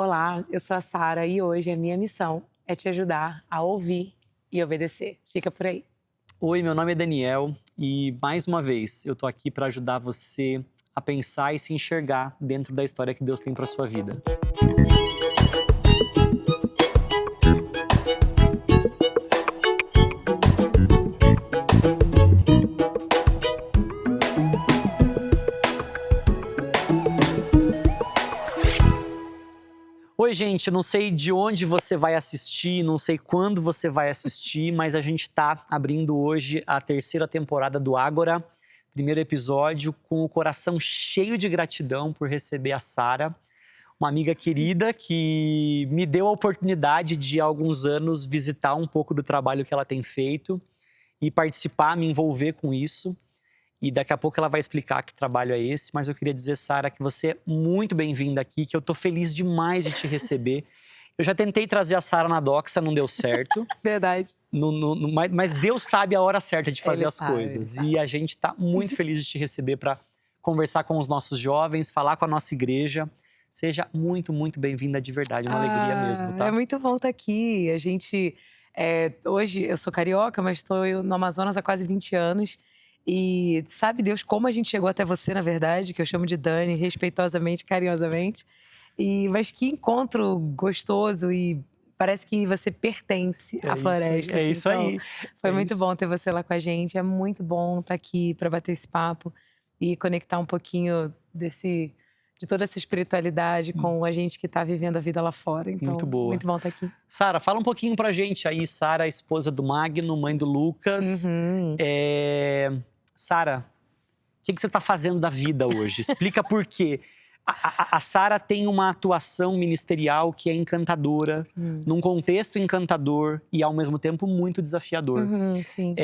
Olá, eu sou a Sara e hoje a minha missão é te ajudar a ouvir e obedecer. Fica por aí. Oi, meu nome é Daniel e mais uma vez eu tô aqui para ajudar você a pensar e se enxergar dentro da história que Deus tem para sua vida. Oi, gente, não sei de onde você vai assistir, não sei quando você vai assistir, mas a gente tá abrindo hoje a terceira temporada do Ágora, primeiro episódio, com o coração cheio de gratidão por receber a Sara, uma amiga querida que me deu a oportunidade de há alguns anos visitar um pouco do trabalho que ela tem feito e participar, me envolver com isso. E daqui a pouco ela vai explicar que trabalho é esse, mas eu queria dizer, Sara, que você é muito bem-vinda aqui, que eu tô feliz demais de te receber. Eu já tentei trazer a Sara na Doxa, não deu certo, Verdade. mas Deus sabe a hora certa de fazer Ele as sabe, ele coisas. sabe. E a gente tá muito feliz de te receber para conversar com os nossos jovens, falar com a nossa igreja. Seja muito, muito bem-vinda de verdade, uma alegria mesmo, É tá? muito bom estar aqui. Hoje eu sou carioca, mas estou no Amazonas há quase 20 anos. E sabe Deus como a gente chegou até você, na verdade, que eu chamo de Dani, respeitosamente, carinhosamente. Mas que encontro gostoso e parece que você pertence à É isso aí, floresta, é assim. isso Então, aí, foi é muito isso. bom ter você lá com a gente. É muito bom estar aqui para bater esse papo e conectar um pouquinho de toda essa espiritualidade com a gente que está vivendo a vida lá fora. Muito Então, boa. muito bom estar aqui. Sara, fala um pouquinho pra gente aí, Sara, a esposa do Magno, mãe do Lucas. Uhum. É... Sara, o que você tá fazendo da vida hoje? Explica por quê. A Sara tem uma atuação ministerial que é encantadora, Hum. num contexto encantador e ao mesmo tempo muito desafiador. Uhum, sim.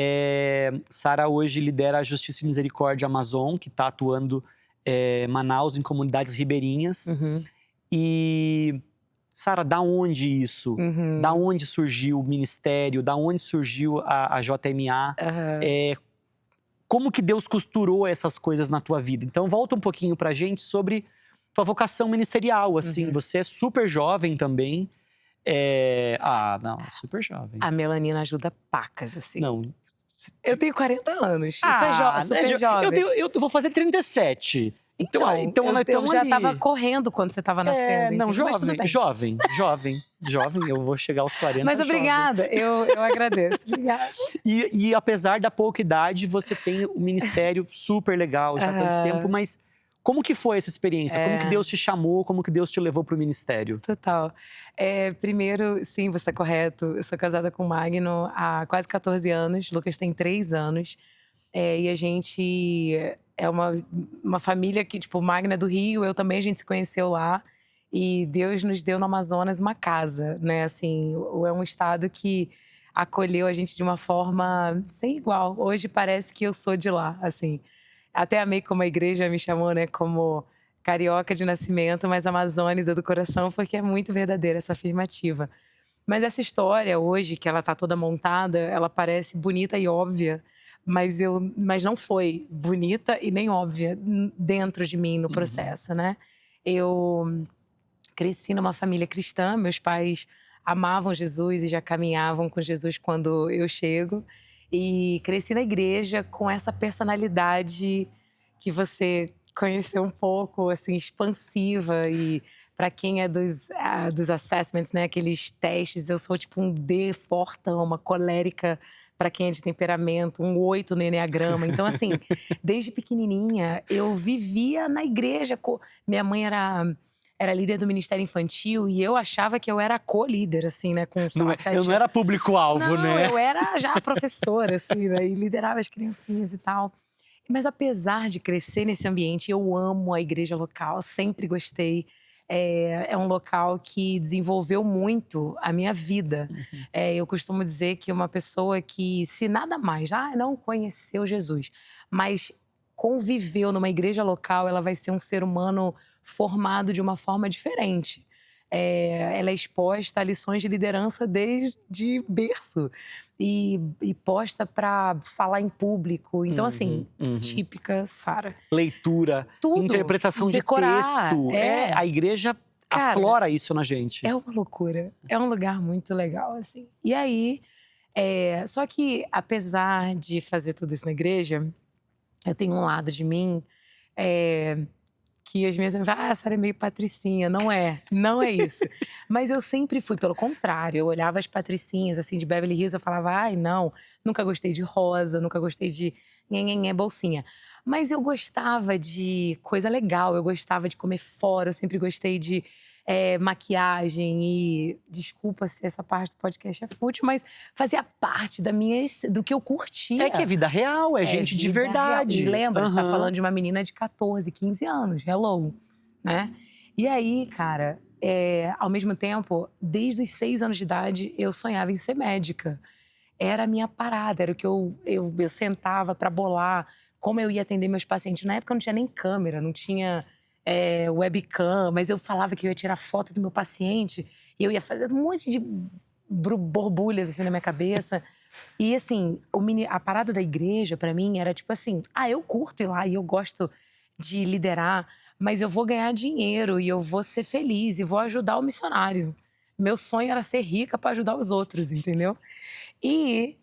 Sara hoje lidera a Justiça e Misericórdia Amazon, que está atuando em Manaus, em comunidades ribeirinhas. Uhum. E, Sara, da onde isso? Da Uhum. onde surgiu o ministério? Da onde surgiu a JMA? Aham. É, como que Deus costurou essas coisas na tua vida? Então, volta um pouquinho pra gente sobre tua vocação ministerial, assim. Uhum. Você é super jovem também. Não, é super jovem. A melanina ajuda pacas, assim. Não. Eu tenho 40 anos. Isso é É super jovem. eu vou fazer 37. Então, Então nós eu estamos já estava ali. correndo quando você estava nascendo, Não, entendeu? Mas tudo jovem, bem. jovem, jovem, jovem. Eu vou chegar aos Mas 40 jovem. obrigada, eu agradeço. Obrigada. E apesar da pouca idade, você tem um ministério super legal já há tanto tempo, Aham. mas como que foi essa experiência? Como que É, Deus te chamou? Como que Deus te levou para o ministério? total. Primeiro, sim, você está correto. Eu sou casada com o Magno há quase 14 anos. Lucas tem 3 anos. E a gente é uma família que, tipo, o Magno é do Rio, eu também, a gente se conheceu lá. E Deus nos deu no Amazonas uma casa, né? Assim, é um estado que acolheu a gente de uma forma sem igual. Hoje parece que eu sou de lá, assim. Até amei como a igreja me chamou, né? Como carioca de nascimento, mas amazônida do coração, porque é muito verdadeira essa afirmativa. Mas essa história hoje, que ela tá toda montada, ela parece bonita e óbvia, mas não foi bonita e nem óbvia dentro de mim no Uhum. processo, né? Eu cresci numa família cristã, meus pais amavam Jesus e já caminhavam com Jesus quando eu chego. E cresci na igreja com essa personalidade que você conheceu um pouco, assim, expansiva. E para quem é dos assessments, né, aqueles testes, eu sou tipo um D fortão, uma colérica para quem é de temperamento, um 8 no enneagrama. Então, assim, desde pequenininha, eu vivia na igreja. Minha mãe era líder do Ministério Infantil e eu achava que eu era co-líder, assim, né, com, sei Não lá, eu não 7 anos. era público-alvo, Não, né? eu era já professora, assim, né, e liderava as criancinhas e tal. Mas apesar de crescer nesse ambiente, eu amo a igreja local, sempre gostei. É um local que desenvolveu muito a minha vida. Uhum. Eu costumo dizer que uma pessoa que, se nada mais, não conheceu Jesus, mas conviveu numa igreja local, ela vai ser um ser humano formado de uma forma diferente. Ela é exposta a lições de liderança desde berço e posta para falar em público. Então, assim, Uhum, uhum. típica Sara. Leitura, Tudo. interpretação de Decorar. texto. A igreja Cara, aflora isso na gente. é uma loucura. É um lugar muito legal, assim. E aí, só que apesar de fazer tudo isso na igreja, eu tenho um lado de mim que as minhas amigas falam, a Sarah é meio patricinha. Não é isso. Mas eu sempre fui, pelo contrário. Eu olhava as patricinhas, assim, de Beverly Hills, eu falava, ai, não, nunca gostei de rosa, nunca gostei de nhenhenhé, bolsinha. Mas eu gostava de coisa legal, eu gostava de comer fora, eu sempre gostei de maquiagem e… Desculpa se essa parte do podcast é fútil, mas fazia parte do que eu curtia. É que é vida real, é gente de vida real. verdade. E lembra, você tá Aham. falando de uma menina de 14, 15 anos, hello, né? E aí, cara, ao mesmo tempo, desde os 6 anos de idade, eu sonhava em ser médica. Era a minha parada, era o que eu sentava pra bolar como eu ia atender meus pacientes. Na época não tinha nem câmera, não tinha webcam, mas eu falava que eu ia tirar foto do meu paciente e eu ia fazer um monte de borbulhas assim na minha cabeça. E assim, a parada da igreja pra mim era tipo assim, eu curto ir lá e eu gosto de liderar, mas eu vou ganhar dinheiro e eu vou ser feliz e vou ajudar o missionário. Meu sonho era ser rica pra ajudar os outros, entendeu? E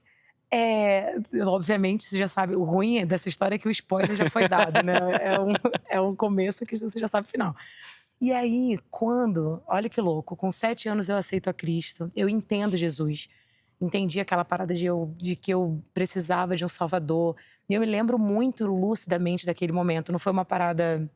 obviamente, você já sabe, o ruim dessa história é que o spoiler já foi dado, né? É um começo que você já sabe o final. E aí, olha que louco, com 7 anos eu aceito a Cristo, eu entendo Jesus. Entendi aquela parada de que eu precisava de um salvador. E eu me lembro muito lucidamente daquele momento. Não foi uma parada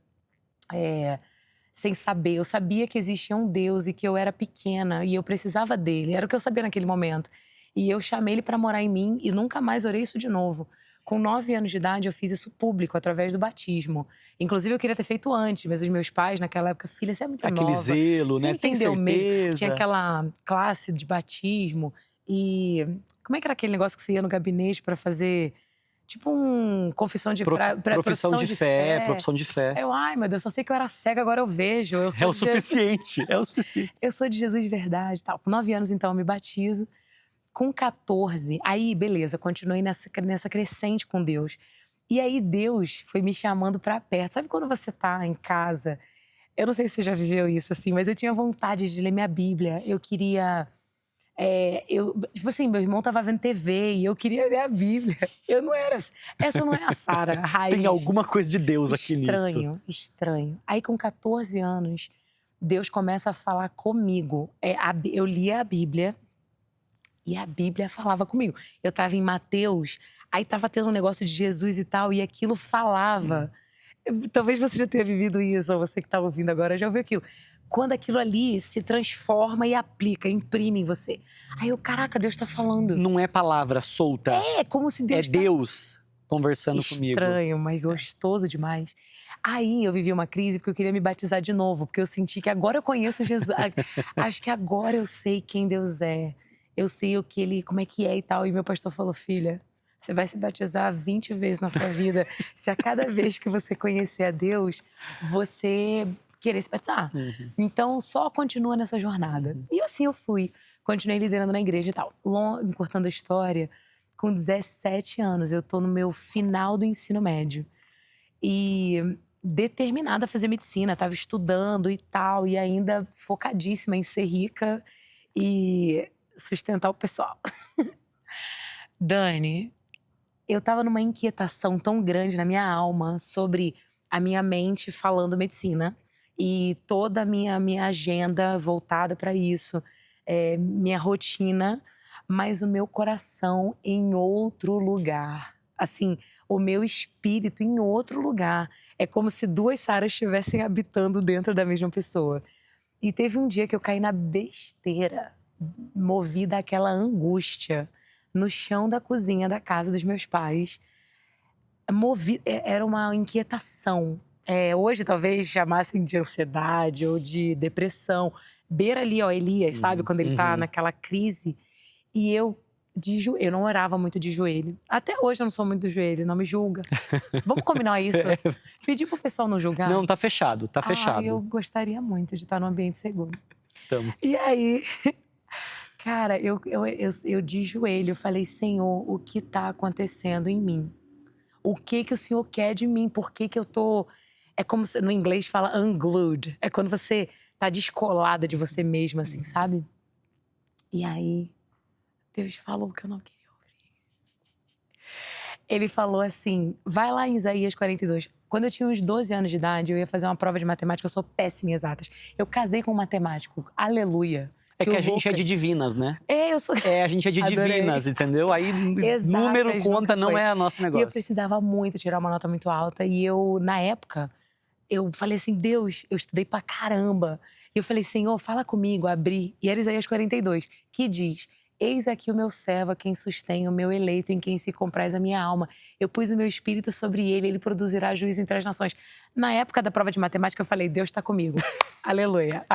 sem saber. Eu sabia que existia um Deus e que eu era pequena e eu precisava dele. Era o que eu sabia naquele momento. E eu chamei ele para morar em mim e nunca mais orei isso de novo. Com 9 anos de idade, eu fiz isso público, através do batismo. Inclusive, eu queria ter feito antes, mas os meus pais, naquela época, filha, você é muito nova. Aquele zelo, Você né? Tem entendeu mesmo? certeza? Tinha aquela classe de batismo e… Como é que era aquele negócio que você ia no gabinete para fazer… Tipo confissão de… Profissão de fé, profissão de fé. Ai, meu Deus, só sei que eu era cega, agora eu vejo. Eu sou É o suficiente, é o suficiente. Eu sou de Jesus de verdade, tal. Com 9 anos, então, eu me batizo. Com 14, aí, beleza, continuei nessa crescente com Deus. E aí, Deus foi me chamando pra perto. Sabe quando você tá em casa? Eu não sei se você já viveu isso, assim, mas eu tinha vontade de ler minha Bíblia. Eu queria… tipo assim, meu irmão tava vendo TV e eu queria ler a Bíblia. Eu não era… Essa não é a Sarah raiz. Tem alguma coisa de Deus aqui nisso. Estranho. Aí, com 14 anos, Deus começa a falar comigo. Eu lia a Bíblia e a Bíblia falava comigo. Eu tava em Mateus, aí tava tendo um negócio de Jesus e tal, e aquilo falava. Talvez você já tenha vivido isso, ou você que tá ouvindo agora já ouviu aquilo. Quando aquilo ali se transforma e aplica, imprime em você. Aí eu, caraca, Deus tá falando. Não é palavra solta. É como se Deus… Deus conversando comigo. Estranho, mas gostoso demais. Aí eu vivi uma crise porque eu queria me batizar de novo, porque eu senti que agora eu conheço Jesus. Acho que agora eu sei quem Deus é. Eu sei como é que é e tal. E meu pastor falou, filha, você vai se batizar 20 vezes na sua vida. Se a cada vez que você conhecer a Deus, você querer se batizar. Então, só continua nessa jornada. E assim eu fui. Continuei liderando na igreja e tal. Encurtando a história, com 17 anos, eu tô no meu final do ensino médio. E determinada a fazer medicina, tava estudando e tal. E ainda focadíssima em ser rica e sustentar o pessoal. Dani, eu tava numa inquietação tão grande na minha alma sobre a minha mente falando medicina e toda a minha agenda voltada para isso, minha rotina, mas o meu coração em outro lugar. Assim, o meu espírito em outro lugar. É como se 2 Saras estivessem habitando dentro da mesma pessoa. E teve um dia que eu caí na besteira, movida àquela angústia, no chão da cozinha da casa dos meus pais. Era uma inquietação. Hoje talvez chamassem de ansiedade ou de depressão. Beira ali, ó, Elias, sabe? Quando ele tá naquela crise. E eu não orava muito de joelho. Até hoje eu não sou muito do joelho, não me julga. Vamos combinar isso? Pedir pro pessoal não julgar? Não, tá fechado, tá fechado. Eu gostaria muito de estar num ambiente seguro. Estamos. E aí, cara, eu de joelho, eu falei, Senhor, o que tá acontecendo em mim? O que o Senhor quer de mim? Por que eu tô… É como no inglês fala unglued. É quando você tá descolada de você mesma, assim, sabe? E aí, Deus falou que eu não queria ouvir. Ele falou assim, vai lá em Isaías 42. Quando eu tinha uns 12 anos de idade, eu ia fazer uma prova de matemática, eu sou péssima em exatas. Eu casei com um matemático, aleluia. É que a o gente é de Lucas- divinas, né? Eu sou... A gente é de Adorei. divinas, entendeu? Aí número Exatas, conta nunca não foi. é nosso E eu negócio. precisava muito tirar uma nota muito alta. E eu, na época, eu falei assim, Deus, eu estudei pra caramba. E eu falei, Senhor, fala comigo, abri. E era Isaías 42, que diz, eis aqui o meu servo, a quem sustém, o meu eleito, em quem se compraz a minha alma. Eu pus o meu espírito sobre ele, ele produzirá juízo entre as nações. Na época da prova de matemática, eu falei, Deus tá comigo. Aleluia.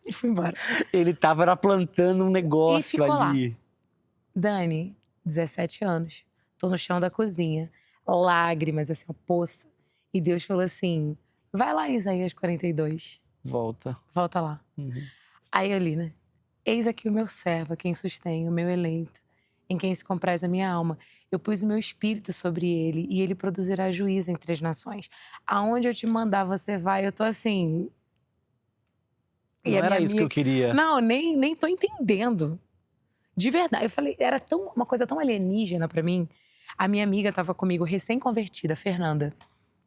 E fui embora. Ele tava plantando um E negócio ficou lá. ali. Dani, 17 anos, tô no chão da cozinha, lágrimas, assim, uma poça. E Deus falou assim, vai lá em Isaías 42, Volta. volta lá. Uhum. Aí eu li, né? Eis aqui o meu servo, a quem sustém, o meu eleito, em quem se compraz a minha alma. Eu pus o meu espírito sobre ele e ele produzirá juízo entre as nações. Aonde eu te mandar, você vai. Eu tô assim... E Não a era minha isso que eu amiga- queria. Não, nem tô entendendo. De verdade. Eu falei, era uma coisa tão alienígena pra mim. A minha amiga tava comigo, recém-convertida, Fernanda.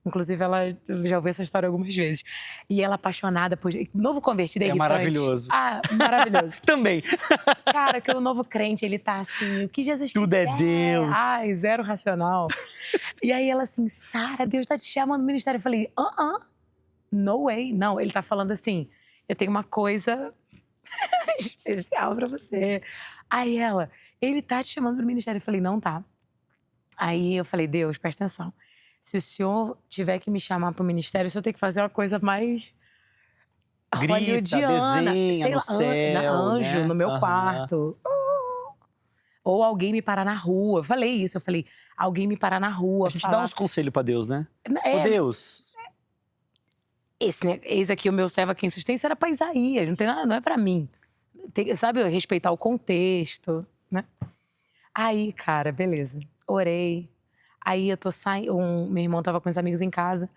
Inclusive, ela já ouviu essa história algumas vezes. E ela apaixonada por... Novo convertido é É irritante. maravilhoso. Ah, maravilhoso. Também. Cara, que o novo crente, ele tá assim, o que Jesus Tudo é quiser. Deus. Ai, zero racional. E aí ela assim, Sara, Deus tá te chamando no ministério. Eu falei, no way. Não, ele tá falando assim, eu tenho uma coisa especial pra você. Aí ela, ele tá te chamando pro ministério. Eu falei, não tá. Aí eu falei, Deus, presta atenção. Se o senhor tiver que me chamar pro ministério, o senhor tem que fazer uma coisa mais Grita, hollywoodiana. desenha Sei no lá, céu, anjo né? no meu Aham. quarto. Ou alguém me parar na rua. Eu falei isso, eu falei, alguém me parar na rua. A gente falar... dá uns conselhos pra Deus, né? Ô É, Deus, esse, né? Eis aqui o meu servo a quem sustém. Isso era pra Isaías, não tem nada, não é pra mim. Sabe, respeitar o contexto, né? Aí, cara, beleza. Orei. Aí eu tô saindo. Meu irmão tava com os amigos em casa.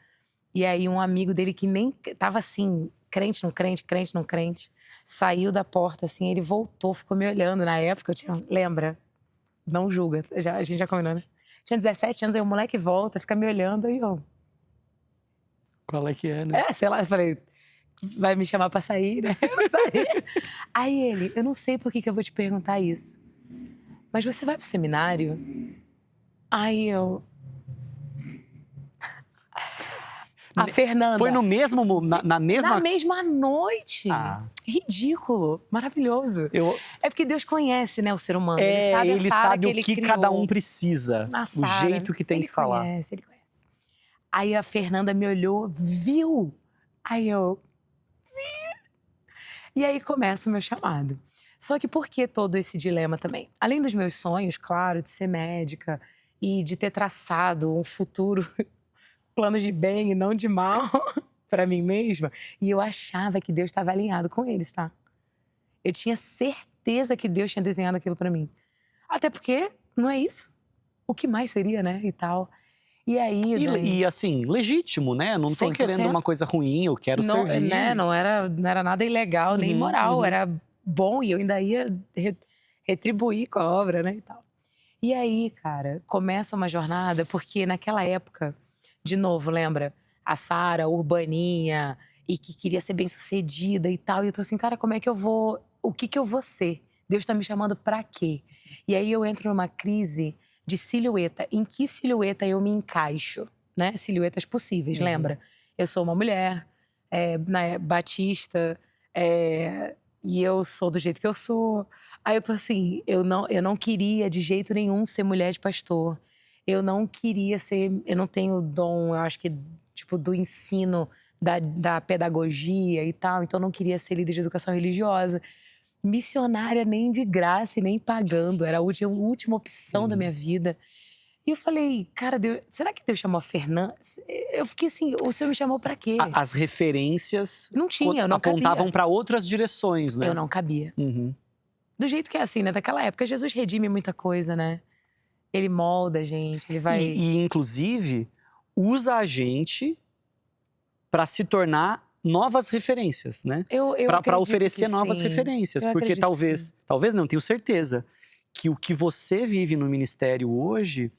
E aí um amigo dele que nem tava assim, crente, não crente, crente, não crente, saiu da porta assim, ele voltou, ficou me olhando. Na época eu tinha. Lembra? Não julga, a gente já combinou, né? Tinha 17 anos, aí o moleque volta, fica me olhando, aí eu. qual é que é, né? Sei lá, eu falei, vai me chamar pra sair, né? Eu não saí. Aí ele, eu não sei por que eu vou te perguntar isso, mas você vai pro seminário? Aí eu. A Fernanda. Foi no mesmo, na mesma... Na mesma noite. Ah. Ridículo, maravilhoso. Eu... É porque Deus conhece, né, o ser humano. Ele sabe a ele Sara sabe que o ele que criou. cada um precisa. A O Sara, jeito que tem ele que falar. Ele conhece. Aí a Fernanda me olhou, viu? Aí eu... E aí começa o meu chamado. Só que por que todo esse dilema também? Além dos meus sonhos, claro, de ser médica e de ter traçado um futuro, plano de bem e não de mal pra mim mesma, e eu achava que Deus estava alinhado com eles, tá? Eu tinha certeza que Deus tinha desenhado aquilo pra mim. Até porque não é isso. O que mais seria, né? E tal. E aí, E assim, legítimo, né? Não tô 100%. querendo uma coisa ruim, eu quero não, servir. né? Não era nada ilegal, nem imoral. Era bom e eu ainda ia retribuir com a obra, né? E tal. E aí, cara, começa uma jornada, porque naquela época, de novo, lembra? A Sara, urbaninha, e que queria ser bem-sucedida e tal. E eu tô assim, cara, como é que eu vou... O que eu vou ser? Deus tá me chamando pra quê? E aí eu entro numa crise de silhueta. Em que silhueta eu me encaixo? Né? Silhuetas possíveis, lembra? Eu sou uma mulher, batista, e eu sou do jeito que eu sou. Aí eu tô assim, eu não queria de jeito nenhum ser mulher de pastor. Eu não queria ser, eu não tenho dom, eu acho que, tipo, do ensino, da pedagogia e tal. Então eu não queria ser líder de educação religiosa. Missionária nem de graça e nem pagando. Era a última opção da minha vida. E eu falei, cara, Deus, será que Deus chamou a Fernanda? Eu fiquei assim, o Senhor me chamou pra quê? As referências Não tinha, eu não apontavam cabia. para outras direções, né? Eu não cabia. Uhum. Do jeito que é assim, né? Daquela época, Jesus redime muita coisa, né? Ele molda a gente, ele vai... E inclusive, usa a gente para se tornar novas referências, né? Eu Para acredito oferecer que novas sim. referências. Eu Porque acredito que sim. talvez não, tenho certeza, que o que você vive no ministério hoje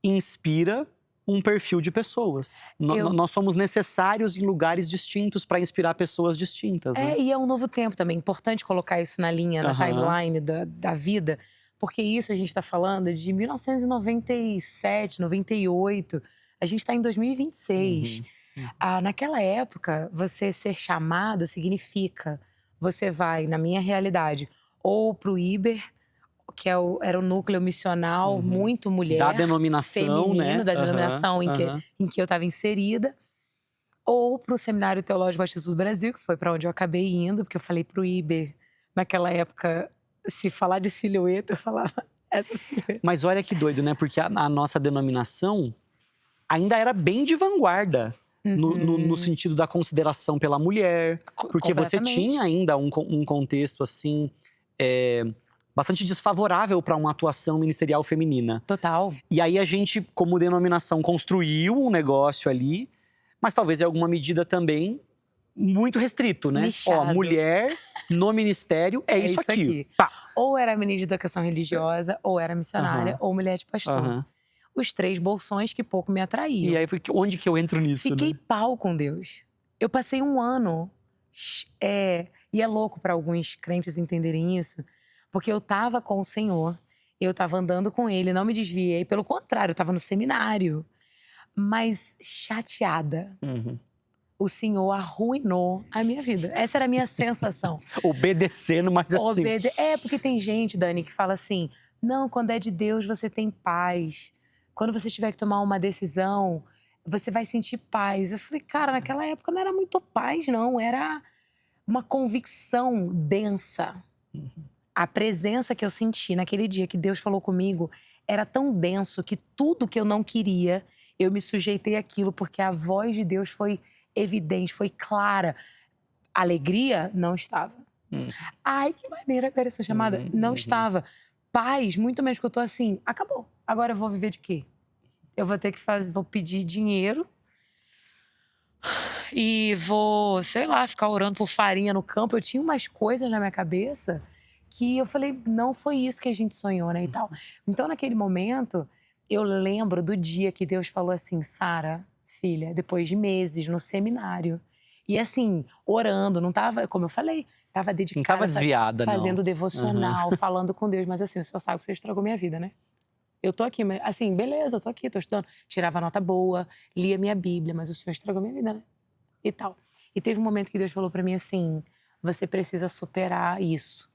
inspira um perfil de pessoas. Eu Nós somos necessários em lugares distintos para inspirar pessoas distintas, né? e é um novo tempo também. Importante colocar isso na linha, na Aham. timeline da vida, porque isso a gente está falando de 1997, 98. A gente está em 2026. Uhum. Uhum. Naquela época, você ser chamado significa você vai, na minha realidade, ou para o Iber, que era o núcleo missional, Uhum. muito Da mulher, denominação, feminino, né? da Aham, denominação aham. em que eu estava inserida, ou para o Seminário Teológico Batista do Brasil, que foi para onde eu acabei indo, porque eu falei para o Iber, naquela época, se falar de silhueta, eu falava essa silhueta. Mas olha que doido, né? Porque a nossa denominação ainda era bem de vanguarda. No sentido da consideração pela mulher. Porque você Completamente. tinha ainda um contexto, assim, bastante desfavorável para uma atuação ministerial feminina. Total. E aí a gente, como denominação, construiu um negócio ali, mas talvez em alguma medida também muito restrito, né? Ó, Nichado. mulher no ministério é isso aqui. Pá. Ou era menina de educação religiosa, ou era missionária, Aham, ou mulher de pastor. aham. Os 3 bolsões que pouco me atraíam. E aí, onde que eu entro nisso, Fiquei né? pau com Deus. Eu passei um ano, e é louco para alguns crentes entenderem isso, porque eu tava com o Senhor, eu tava andando com Ele, não me desviei, pelo contrário, eu tava no seminário, mas chateada. Uhum. O Senhor arruinou a minha vida. Essa era a minha sensação. Obedecendo, mas assim. Porque tem gente, Dani, que fala assim: não, quando é de Deus você tem paz. Quando você tiver que tomar uma decisão, você vai sentir paz. Eu falei, cara, naquela época não era muito paz, não. Era uma convicção densa. A presença que eu senti naquele dia que Deus falou comigo era tão denso que tudo que eu não queria, eu me sujeitei àquilo, porque a voz de Deus foi evidente, foi clara. Alegria não estava. Ai, que maneira agora essa chamada. Não estava. Paz, muito menos, que eu tô assim, acabou. Agora eu vou viver de quê? Eu vou ter que vou pedir dinheiro e vou, sei lá, ficar orando por farinha no campo. Eu tinha umas coisas na minha cabeça que eu falei, não foi isso que a gente sonhou, né, e tal. Então, naquele momento, eu lembro do dia que Deus falou assim, Sara, filha, depois de meses no seminário. E assim, orando, não tava, como eu falei, tava dedicada. Não tava desviada, fazendo não. devocional, falando com Deus. Mas assim, o senhor sabe que você estragou minha vida, né? Eu tô aqui, mas assim, beleza, eu tô aqui, tô estudando. Tirava nota boa, lia minha Bíblia, mas o senhor estragou minha vida, né? E tal. E teve um momento que Deus falou pra mim assim, você precisa superar isso.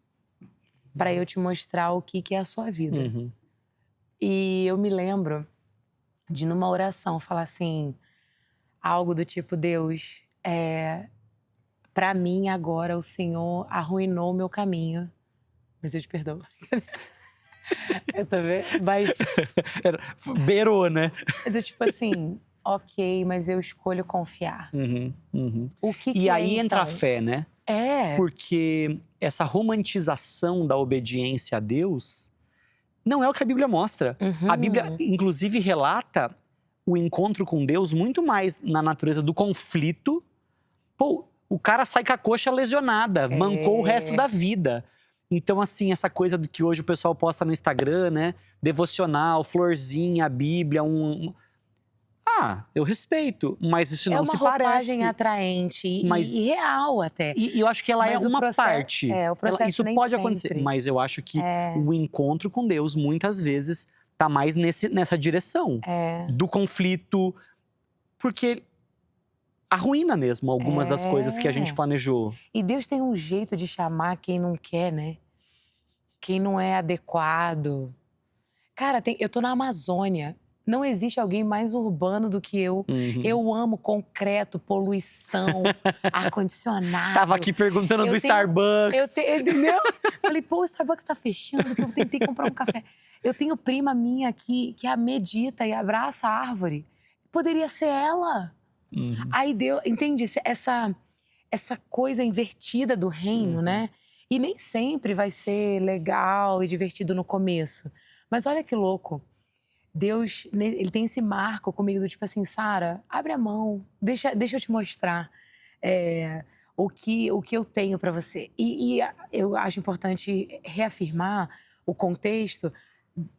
Pra eu te mostrar o que é a sua vida. Uhum. E eu me lembro de, numa oração, falar assim, algo do tipo, Deus, pra mim agora o Senhor arruinou o meu caminho. Mas eu te perdoo. Eu tô vendo, mas Beirou, né? é do tipo assim, ok, mas eu escolho confiar. Uhum, uhum. O que E é, aí entra a então? fé, né? Porque essa romantização da obediência a Deus não é o que a Bíblia mostra. A Bíblia, inclusive, relata o encontro com Deus muito mais na natureza do conflito. Pô, o cara sai com a coxa lesionada, mancou o resto da vida. Então, assim, essa coisa do que hoje o pessoal posta no Instagram, né? Devocional, florzinha, a Bíblia, eu respeito, mas isso não se parece. É uma roupagem atraente e real até. E eu acho que ela Mas é o uma parte. o processo Isso nem pode sempre. acontecer, mas eu acho que o encontro com Deus, muitas vezes, tá mais nessa direção. Do conflito, porque arruína mesmo algumas das coisas que a gente planejou. E Deus tem um jeito de chamar quem não quer, né? Quem não é adequado. Cara, eu tô na Amazônia. Não existe alguém mais urbano do que eu. Uhum. Eu amo concreto, poluição, ar-condicionado. Tava aqui perguntando do Starbucks. Entendeu? Falei, pô, o Starbucks tá fechando, que eu tentei comprar um café. Eu tenho prima minha aqui que medita e abraça a árvore. Poderia ser ela. Aí deu, entende? Essa coisa invertida do reino, né? E nem sempre vai ser legal e divertido no começo. Mas olha que louco. Deus, ele tem esse marco comigo do tipo assim, Sara, abre a mão, deixa eu te mostrar o que eu tenho pra você. E eu acho importante reafirmar o contexto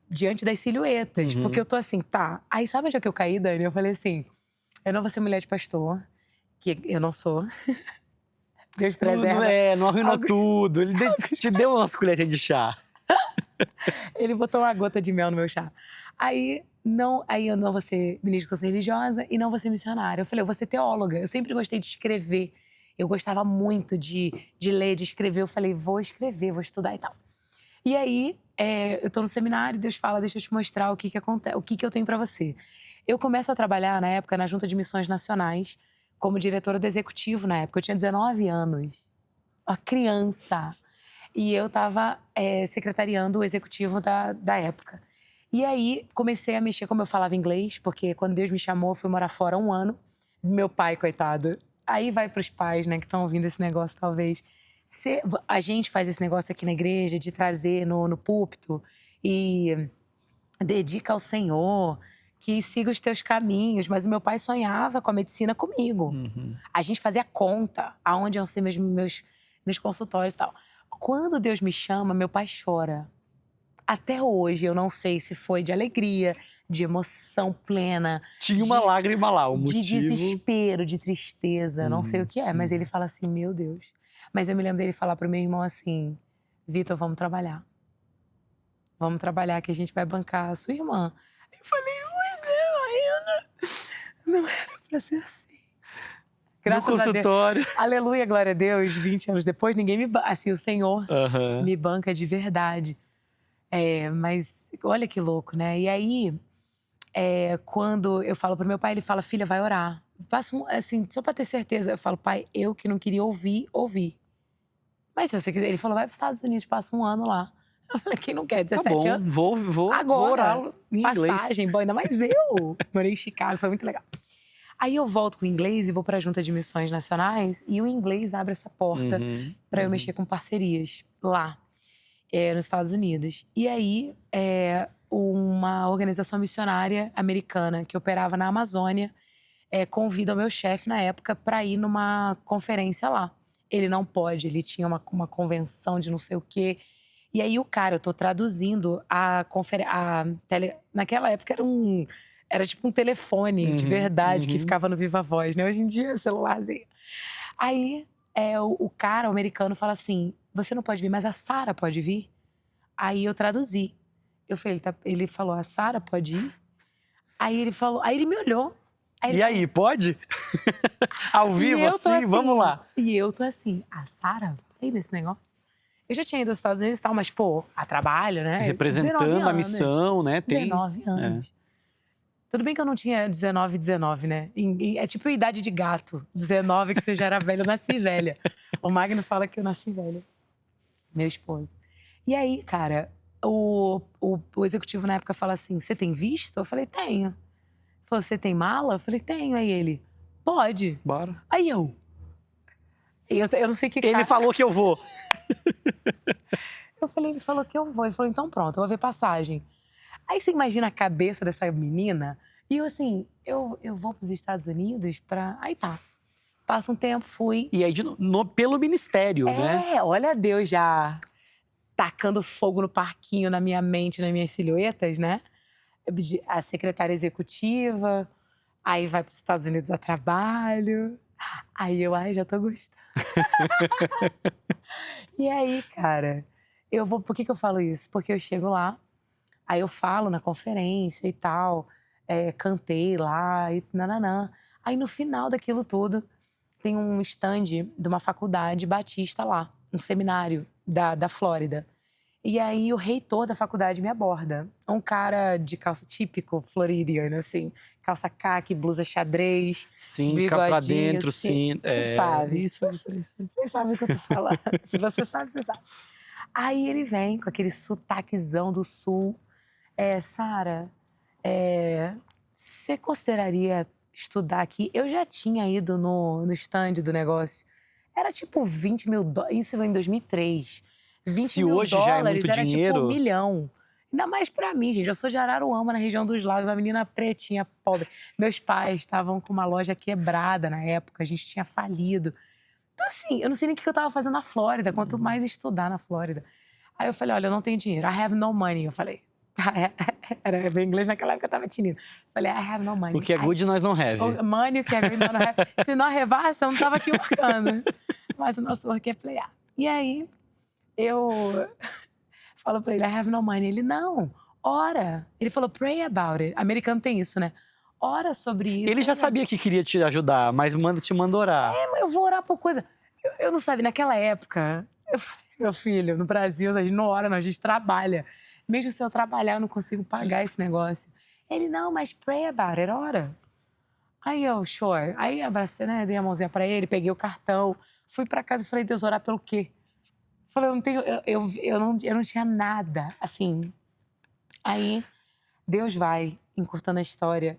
diante das silhuetas, porque eu tô assim, tá. Aí sabe onde é que eu caí, Dani? Eu falei assim, eu não vou ser mulher de pastor, que eu não sou. Deus preserva. Não arruinou tudo. Ele te deu umas colheres de chá. Ele botou uma gota de mel no meu chá. Aí eu não vou ser ministra de educação religiosa e não vou ser missionária. Eu falei, eu vou ser teóloga. Eu sempre gostei de escrever. Eu gostava muito de ler, de escrever. Eu falei, vou escrever, vou estudar e tal. E aí, eu tô no seminário, Deus fala, deixa eu te mostrar o que acontece, o que eu tenho pra você. Eu começo a trabalhar, na época, na Junta de Missões Nacionais, como diretora do executivo na época. Eu tinha 19 anos. Uma criança. E eu estava secretariando o executivo da época. E aí, comecei a mexer, como eu falava inglês, porque quando Deus me chamou, eu fui morar fora 1 ano. Meu pai, coitado. Aí vai pros pais, né, que estão ouvindo esse negócio, talvez. A gente faz esse negócio aqui na igreja, de trazer no púlpito e dedica ao Senhor, que siga os teus caminhos. Mas o meu pai sonhava com a medicina comigo. A gente fazia conta aonde iam ser meus consultórios e tal. Quando Deus me chama, meu pai chora. Até hoje, eu não sei se foi de alegria, de emoção plena. Tinha uma lágrima lá, o motivo. De desespero, de tristeza, não sei o que é. Mas ele fala assim, meu Deus. Mas eu me lembro dele falar pro meu irmão assim, Vitor, vamos trabalhar. Vamos trabalhar que a gente vai bancar a sua irmã. Eu falei, mas não era pra ser assim. Graças no consultório. a Deus. Aleluia, glória a Deus. 20 anos depois, ninguém me banca. Assim, o Senhor me banca de verdade. Mas olha que louco, né? E aí, quando eu falo pro meu pai, ele fala, filha, vai orar. Passa assim, só pra ter certeza. Eu falo, pai, eu que não queria ouvir. Mas se você quiser, ele falou, vai pros Estados Unidos, passa 1 ano lá. Eu falei, quem não quer? 17 anos? Vou Agora, orar em inglês. Passagem, ainda mais eu. Morei em Chicago, foi muito legal. Aí eu volto com o inglês e vou para a Junta de Missões Nacionais e o inglês abre essa porta para eu mexer com parcerias lá, nos Estados Unidos. E aí, uma organização missionária americana que operava na Amazônia convida o meu chefe na época para ir numa conferência lá. Ele não pode, ele tinha uma convenção de não sei o quê. E aí eu tô traduzindo naquela época era tipo um telefone de verdade que ficava no Viva Voz, né? Hoje em dia é celularzinho. Aí o cara, o americano, fala assim, você não pode vir, mas a Sara pode vir? Aí eu traduzi. Eu falei, ele falou, a Sara pode ir? Aí ele me olhou. Aí, pode? Ao vivo, assim, vamos lá. E eu tô assim, a Sara vai nesse negócio? Eu já tinha ido aos Estados Unidos e tal, mas, pô, a trabalho, né? Representando a missão, né? 19 anos. Tudo bem que eu não tinha 19, né? É tipo a idade de gato. 19, que você já era velho, eu nasci velha. O Magno fala que eu nasci velha. Meu esposo. E aí, cara, o executivo na época fala assim, você tem visto? Eu falei, tenho. Ele falou, você tem mala? Eu falei, tenho. Aí ele, pode. Bora. Aí eu não sei o que... Ele falou que eu vou. Eu falei, ele falou que eu vou. Ele falou, então pronto, eu vou ver passagem. Aí você imagina a cabeça dessa menina. E eu assim, eu vou pros Estados Unidos pra... Aí tá. Passa um tempo, fui. E aí, pelo ministério, né? Olha Deus já tacando fogo no parquinho na minha mente, nas minhas silhuetas, né? A secretária executiva. Aí vai pros Estados Unidos a trabalho. Aí já tô gostando. E aí, cara, por que eu falo isso? Porque eu chego lá, aí eu falo na conferência e tal, cantei lá e nananã. Aí no final daquilo tudo, tem um stand de uma faculdade batista lá, um seminário da Flórida. E aí o reitor da faculdade me aborda. Um cara de calça típico floridiano, assim. Calça caque, blusa xadrez, sim, cá pra dentro, assim. sim. Você sabe. Isso. Você sabe o que eu tô falando. Se você sabe, você sabe. Aí ele vem com aquele sotaquezão do sul. Sara, você consideraria estudar aqui? Eu já tinha ido no stand do negócio. Era tipo 20 mil dólares. Isso foi em 2003. 20 Se mil hoje dólares já é muito era dinheiro... tipo 1 milhão. Ainda mais pra mim, gente. Eu sou de Araruama, na região dos lagos, uma menina pretinha, pobre. Meus pais estavam com uma loja quebrada na época, a gente tinha falido. Então, assim, eu não sei nem o que eu tava fazendo na Flórida, quanto mais estudar na Flórida. Aí eu falei, olha, eu não tenho dinheiro. I have no money. Eu falei. Era meu inglês naquela época, eu tava tinindo. Falei, I have no money. O que é good, nós não have. Money, o que é good, nós não have. Se não revasse, eu não tava aqui workando. Mas o nosso work é playar. E aí, eu falo pra ele, I have no money. Ele, não, ora. Ele falou, pray about it. Americano tem isso, né? Ora sobre isso. Ele já sabia que queria te ajudar, mas te mandou orar. Mas eu vou orar por coisa. Eu não sabia, naquela época, eu falei, meu filho, no Brasil, a gente não ora, não, a gente trabalha. Mesmo se eu trabalhar, eu não consigo pagar esse negócio. Ele, não, mas pray about it, ora. Aí eu, sure. Aí abracei, né, dei a mãozinha pra ele, peguei o cartão, fui pra casa e falei, Deus, orar pelo quê? Falei, eu não tenho, eu não tinha nada, assim. Aí, Deus vai, encurtando a história,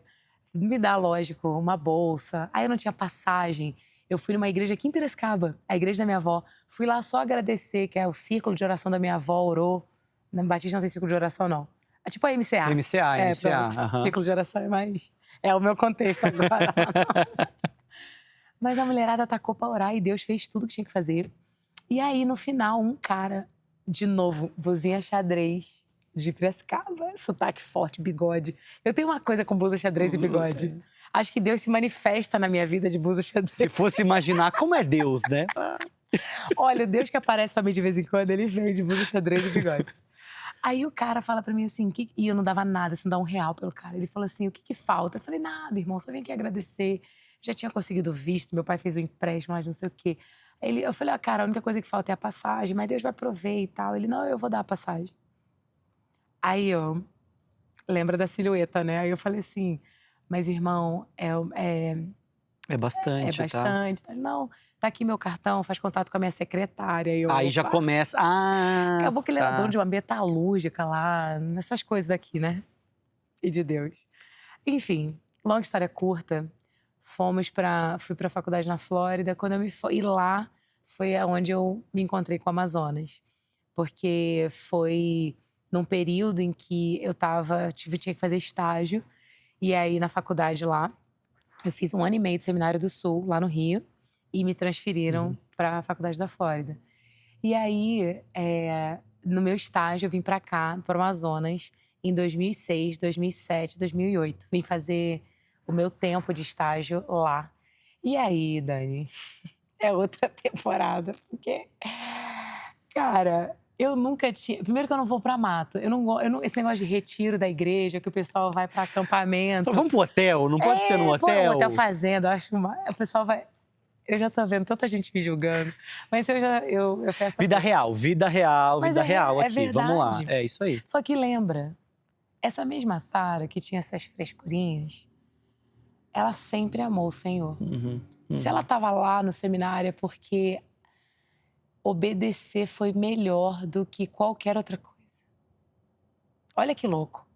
me dá, lógico, uma bolsa. Aí eu não tinha passagem. Eu fui numa igreja aqui em Piracicaba, a igreja da minha avó. Fui lá só agradecer, que é o círculo de oração da minha avó, orou. Na Batista não tem círculo de oração, não. É tipo a MCA. MCA. Círculo de oração é mais... É o meu contexto agora. Mas a mulherada atacou pra orar e Deus fez tudo que tinha que fazer. E aí, no final, um cara, de novo, blusinha xadrez, de Piracicaba, sotaque forte, bigode. Eu tenho uma coisa com blusa xadrez e bigode. Acho que Deus se manifesta na minha vida de blusa xadrez. Se fosse imaginar como é Deus, né? Olha, o Deus que aparece pra mim de vez em quando, ele vem de blusa xadrez e bigode. Aí o cara fala pra mim assim, e eu não dava nada, assim, não dá R$1 pelo cara. Ele falou assim, o que falta? Eu falei, nada, irmão, só vim aqui agradecer. Já tinha conseguido visto, meu pai fez um empréstimo, mas não sei o quê. Eu falei, cara, a única coisa que falta é a passagem, mas Deus vai prover e tal. Ele, não, eu vou dar a passagem. Aí eu, lembra da silhueta, né? Aí eu falei assim, mas irmão, É bastante, é bastante. Tá? Não, tá aqui meu cartão, faz contato com a minha secretária. Aí já começa. Acabou que ele era dono de uma metalúrgica lá, nessas coisas daqui, né? E de Deus. Enfim, longa história curta. Fui pra faculdade na Flórida. Quando eu e lá foi onde eu me encontrei com o Amazonas. Porque foi num período em que eu tinha que fazer estágio. E aí, na faculdade lá, eu fiz 1 ano e meio de Seminário do Sul, lá no Rio. E me transferiram para a Faculdade da Flórida. E aí, no meu estágio, eu vim para cá, para o Amazonas, em 2006, 2007, 2008. Vim fazer o meu tempo de estágio lá. E aí, Dani, é outra temporada, porque, cara, eu nunca tinha... Primeiro que eu não vou pra mato. Esse negócio de retiro da igreja, que o pessoal vai pra acampamento. Vamos pro hotel? Não pode ser no hotel? Um hotel fazenda, eu acho. O pessoal vai... Eu já tô vendo tanta gente me julgando. Mas eu peço... Vida real Mas aqui. Verdade. Vamos lá. É isso aí. Só que lembra, essa mesma Sara que tinha essas frescurinhas, ela sempre amou o Senhor. Se ela estava lá no seminário é porque obedecer foi melhor do que qualquer outra coisa. Olha que louco.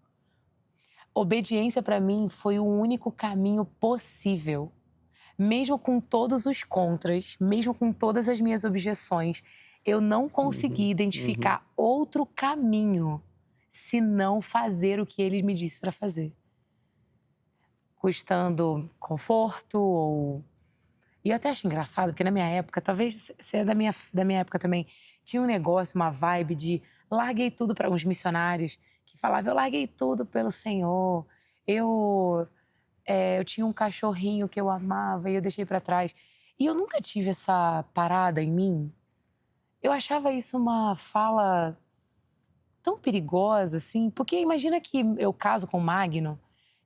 Obediência para mim foi o único caminho possível. Mesmo com todos os contras, mesmo com todas as minhas objeções, eu não consegui identificar outro caminho se não fazer o que ele me disse para fazer. Custando conforto ou... E eu até acho engraçado, porque na minha época, talvez seja da minha época também, tinha um negócio, uma vibe de larguei tudo para uns missionários que falavam, eu larguei tudo pelo Senhor, eu tinha um cachorrinho que eu amava e eu deixei para trás. E eu nunca tive essa parada em mim. Eu achava isso uma fala tão perigosa, assim, porque imagina que eu caso com o Magno,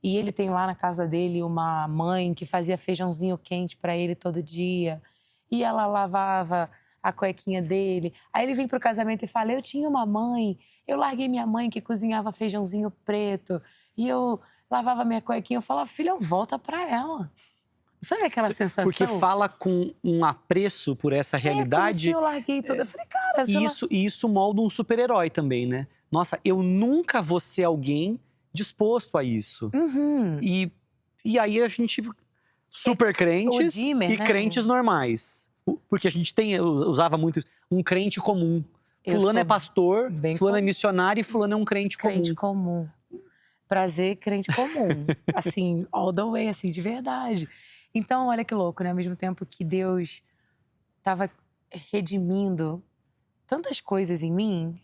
e ele tem lá na casa dele uma mãe que fazia feijãozinho quente para ele todo dia. E ela lavava a cuequinha dele. Aí ele vem pro casamento e fala, eu tinha uma mãe, eu larguei minha mãe que cozinhava feijãozinho preto. E eu lavava minha cuequinha. Eu falava, filha, volta pra ela. Sabe aquela sensação? Porque fala com um apreço por essa realidade. Como se eu larguei tudo. Eu falei, cara... Isso molda um super-herói também, né? Nossa, eu nunca vou ser alguém disposto a isso. E aí a gente... Super crentes Dimmer, e né? crentes normais. Porque a gente usava muito um crente comum. Eu Fulano é sou pastor, bem fulano é comum. missionário e fulano é um crente comum. Crente comum. Prazer, crente comum. Assim, all the way, assim, de verdade. Então, olha que louco, né? Ao mesmo tempo que Deus estava redimindo tantas coisas em mim,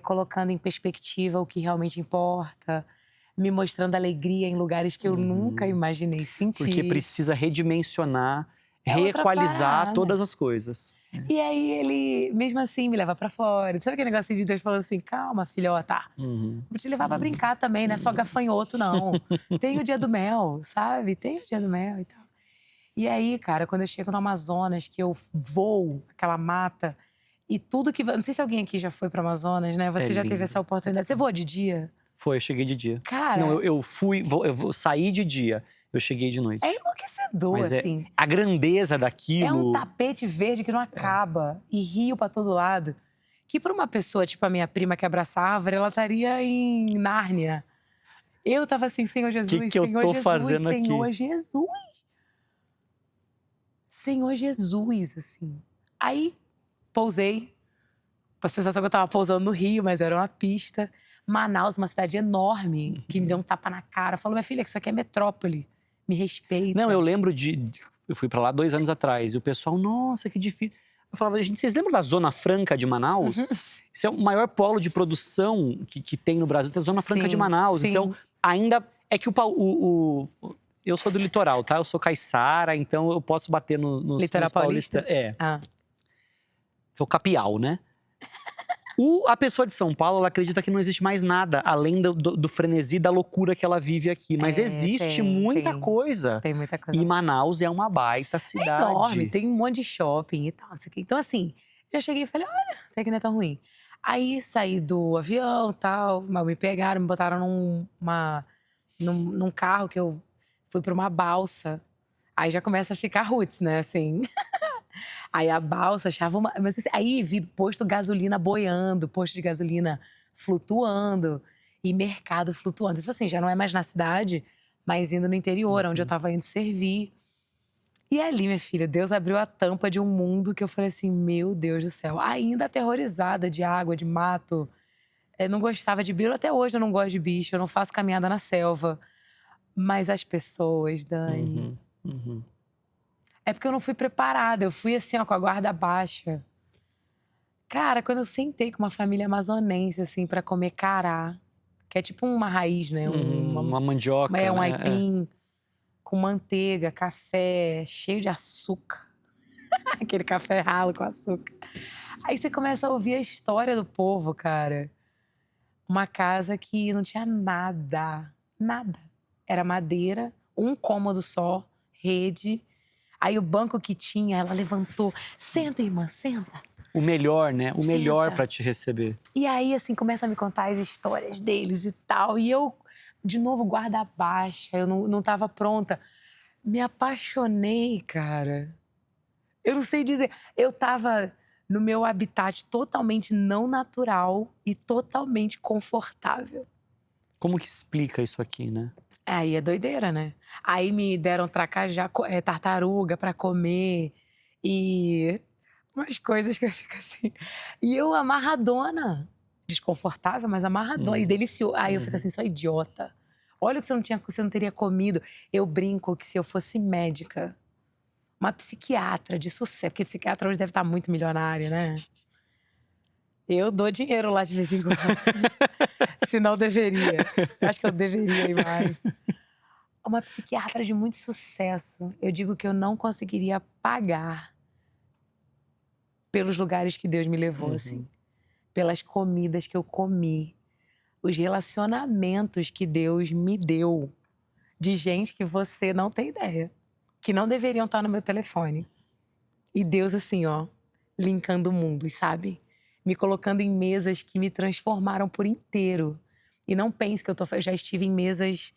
colocando em perspectiva o que realmente importa, me mostrando alegria em lugares que eu nunca imaginei Porque sentir. precisa redimensionar, É outra reequalizar parada. todas as coisas. E aí ele, mesmo assim, me leva pra fora. Sabe aquele negocinho de Deus falando assim, calma, filhota. Vou te levar pra brincar também, não é só gafanhoto, não. Tem o dia do mel, sabe? Tem o dia do mel e tal. E aí, cara, quando eu chego no Amazonas, que eu vou, aquela mata, e tudo que... Não sei se alguém aqui já foi pro Amazonas, né? Você já teve lindo. essa oportunidade. Você voa de dia? Foi, eu cheguei de dia. Cara, Não, eu saí de dia, eu cheguei de é noite. enlouquecedor, Mas assim. a grandeza É um daquilo. tapete verde que não acaba. E rio pra todo lado. Que pra uma pessoa, tipo a minha prima que abraça a árvore, ela estaria em Nárnia. Eu tava assim, Senhor Jesus, Que eu Senhor tô Jesus, fazendo Senhor aqui? Jesus. Senhor Jesus, assim. Aí, pousei. A sensação que eu tava pousando no Rio, mas era uma pista. Manaus, uma cidade enorme, que me deu um tapa na cara. Falou, minha filha, isso aqui é metrópole. Me respeita. Não, eu lembro eu fui pra lá 2 anos atrás, e o pessoal, nossa, que difícil. Eu falava, gente, vocês lembram da Zona Franca de Manaus? Isso é o maior polo de produção que tem no Brasil, tem a Zona Franca de Sim, Manaus. sim. Então, ainda é que eu sou do litoral, tá? Eu sou caiçara, então eu posso bater Litoral nos paulista? paulistas. É, Ah. sou capial, né? A pessoa de São Paulo, ela acredita que não existe mais nada além do frenesi, da loucura que ela vive aqui. Mas existe muita coisa. Tem muita coisa E lá. Manaus é uma baita É cidade. enorme, tem um monte de shopping e tal, não sei o quê. Então, assim, já cheguei e falei, olha, até que não é tão ruim. Aí saí do avião e tal, mas me pegaram, me botaram num carro que eu fui pra uma balsa. Aí já começa a ficar roots, né, assim. Aí a balsa achava uma. Mas, assim, aí vi posto gasolina boiando, posto de gasolina flutuando e mercado flutuando. Isso assim, já não é mais na cidade, mas indo no interior, onde eu tava indo servir. E ali, minha filha, Deus abriu a tampa de um mundo que eu falei assim: meu Deus do céu. Ainda aterrorizada de água, de mato. Não gostava de bicho, até hoje eu não gosto de bicho, eu não faço caminhada na selva. Mas as pessoas, Dani. É porque eu não fui preparada, eu fui assim, ó, com a guarda baixa. Cara, quando eu sentei com uma família amazonense, assim, pra comer cará, que é tipo uma raiz, né? Uma mandioca, Um né? aipim com manteiga, café, cheio de açúcar. Aquele café ralo com açúcar. Aí você começa a ouvir a história do povo, cara. Uma casa que não tinha nada, nada. Era madeira, um cômodo só, rede. Aí o banco que tinha, ela levantou. Senta, irmã, senta. O melhor, né? O melhor Senta. pra te receber. E aí, assim, começa a me contar as histórias deles e tal. E eu, de novo, guarda baixa. Eu não tava pronta. Me apaixonei, cara. Eu não sei dizer. Eu tava no meu habitat totalmente não natural e totalmente confortável. Como que explica isso aqui, né? Aí é doideira, né? Aí me deram tracajá, tartaruga pra comer e umas coisas que eu fico assim. E eu amarradona, desconfortável, mas amarradona e delicioso. Aí eu fico assim, só idiota. Olha o que você não teria comido. Eu brinco que se eu fosse médica, uma psiquiatra de sucesso, porque psiquiatra hoje deve estar muito milionário, né? Eu dou dinheiro lá de vez em quando. Se não deveria. Acho que eu deveria ir mais. Uma psiquiatra de muito sucesso. Eu digo que eu não conseguiria pagar pelos lugares que Deus me levou, assim. Pelas comidas que eu comi. Os relacionamentos que Deus me deu. De gente que você não tem ideia. Que não deveriam estar no meu telefone. E Deus, assim, ó, linkando mundos, sabe? Me colocando em mesas que me transformaram por inteiro. E não pense que eu já estive em mesas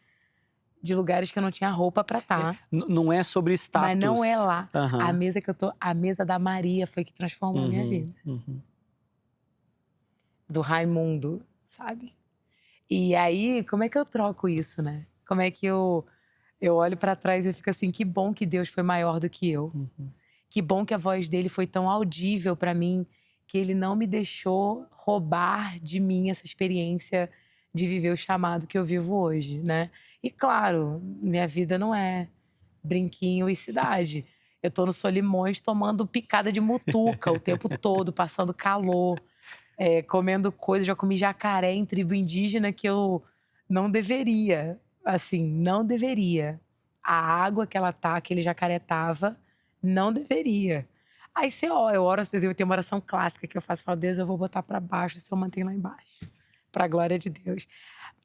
de lugares que eu não tinha roupa pra estar. Não é sobre status. Mas não é lá. Aham. A mesa que eu tô, a mesa da Maria foi que transformou a minha vida. Do Raimundo, sabe? E aí, como é que eu troco isso, né? Como é que eu olho pra trás e fico assim, que bom que Deus foi maior do que eu. Que bom que a voz dele foi tão audível pra mim, que ele não me deixou roubar de mim essa experiência de viver o chamado que eu vivo hoje, né? E claro, minha vida não é brinquinho e cidade. Eu tô no Solimões tomando picada de mutuca o tempo todo, passando calor, comendo coisas. Já comi jacaré em tribo indígena que eu não deveria, assim, não deveria. A água que aquele jacaré tava, não deveria. Aí eu oro, eu tenho uma oração clássica que eu faço, falo, Deus, eu vou botar pra baixo, se eu mantenho lá embaixo, pra glória de Deus.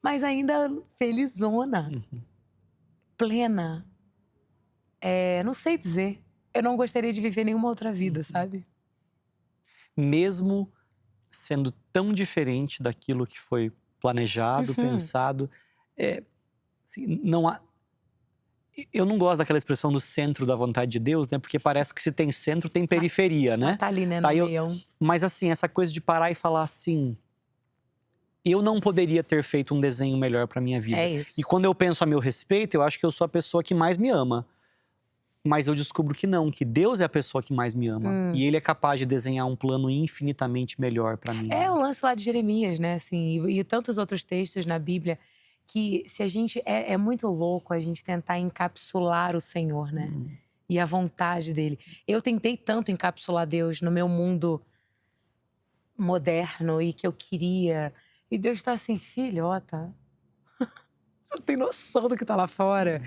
Mas ainda felizona, plena, não sei dizer. Eu não gostaria de viver nenhuma outra vida, sabe? Mesmo sendo tão diferente daquilo que foi planejado, pensado, assim, não há... Eu não gosto daquela expressão do centro da vontade de Deus, né? Porque parece que se tem centro, tem periferia, né? Tá ali, né, no meio. Mas assim, essa coisa de parar e falar assim, eu não poderia ter feito um desenho melhor para minha vida. É isso. E quando eu penso a meu respeito, eu acho que eu sou a pessoa que mais me ama. Mas eu descubro que não, que Deus é a pessoa que mais me ama. E Ele é capaz de desenhar um plano infinitamente melhor para mim. É o lance lá de Jeremias, né? Assim, e tantos outros textos na Bíblia que se a gente é muito louco a gente tentar encapsular o Senhor, né? E a vontade dele. Eu tentei tanto encapsular Deus no meu mundo moderno e que eu queria. E Deus tá assim, filhota, você não tem noção do que tá lá fora.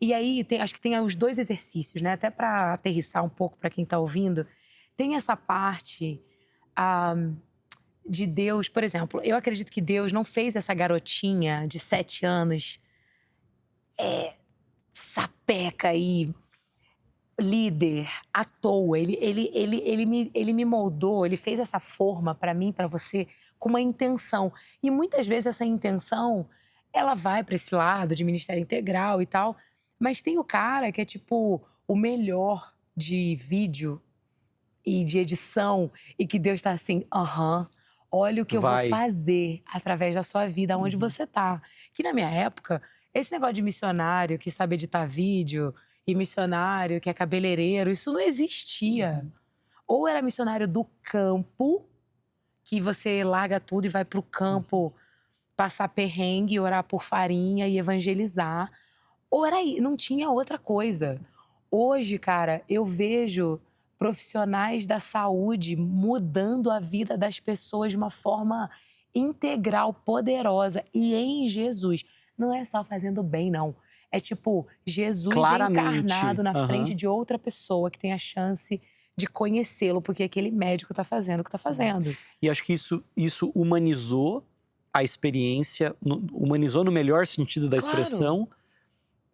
E aí, acho que tem os dois exercícios, né? Até para aterrissar um pouco para quem tá ouvindo. Tem essa parte de Deus, por exemplo, eu acredito que Deus não fez essa garotinha de 7 anos sapeca e líder à toa. Ele me moldou, ele fez essa forma para mim, para você, com uma intenção. E muitas vezes essa intenção, ela vai para esse lado de ministério integral e tal, mas tem o cara que é tipo o melhor de vídeo e de edição e que Deus tá assim, olha o que eu vou fazer através da sua vida, onde você tá. Que na minha época, esse negócio de missionário que sabe editar vídeo e missionário que é cabeleireiro, isso não existia. Ou era missionário do campo, que você larga tudo e vai pro campo passar perrengue, orar por farinha e evangelizar. Ou não tinha outra coisa. Hoje, cara, eu vejo profissionais da saúde mudando a vida das pessoas de uma forma integral, poderosa e em Jesus. Não é só fazendo bem, não. É tipo Jesus encarnado na frente de outra pessoa que tem a chance de conhecê-lo, porque aquele médico tá fazendo o que tá fazendo. E acho que isso humanizou a experiência, humanizou no melhor sentido da expressão,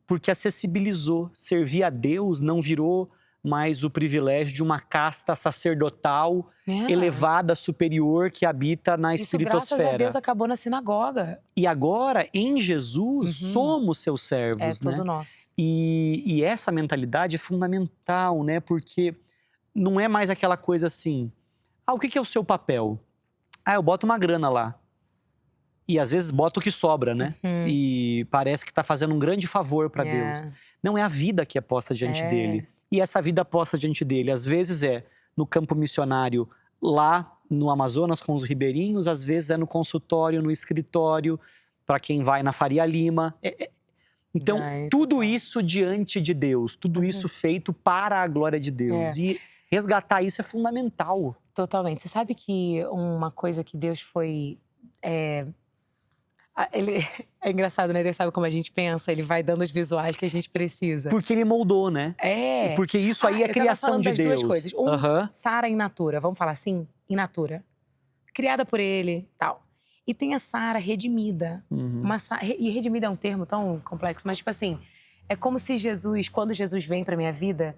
porque acessibilizou. Servir a Deus não virou mais o privilégio de uma casta sacerdotal elevada, superior, que habita na espiritosfera. Isso, graças a Deus, acabou na sinagoga. E agora, em Jesus, somos seus servos, né? É todo nosso. E essa mentalidade é fundamental, né? Porque não é mais aquela coisa assim, o que é o seu papel? Eu boto uma grana lá. E às vezes bota o que sobra, né? E parece que está fazendo um grande favor para Deus. Não, é a vida que é posta diante dele. E essa vida posta diante dele, às vezes é no campo missionário, lá no Amazonas com os ribeirinhos, às vezes é no consultório, no escritório, para quem vai na Faria Lima. Então, tudo isso diante de Deus, tudo isso feito para a glória de Deus. E resgatar isso é fundamental. Totalmente. Você sabe que uma coisa que Deus foi... Ele é engraçado, né? Deus sabe como a gente pensa, ele vai dando os visuais que a gente precisa. Porque ele moldou, né? Porque isso aí é criação de Deus. Duas coisas. Sara in natura, vamos falar assim? In natura. Criada por ele, tal. E tem a Sara redimida. E redimida é um termo tão complexo, mas tipo assim, é como se Jesus, quando Jesus vem pra minha vida,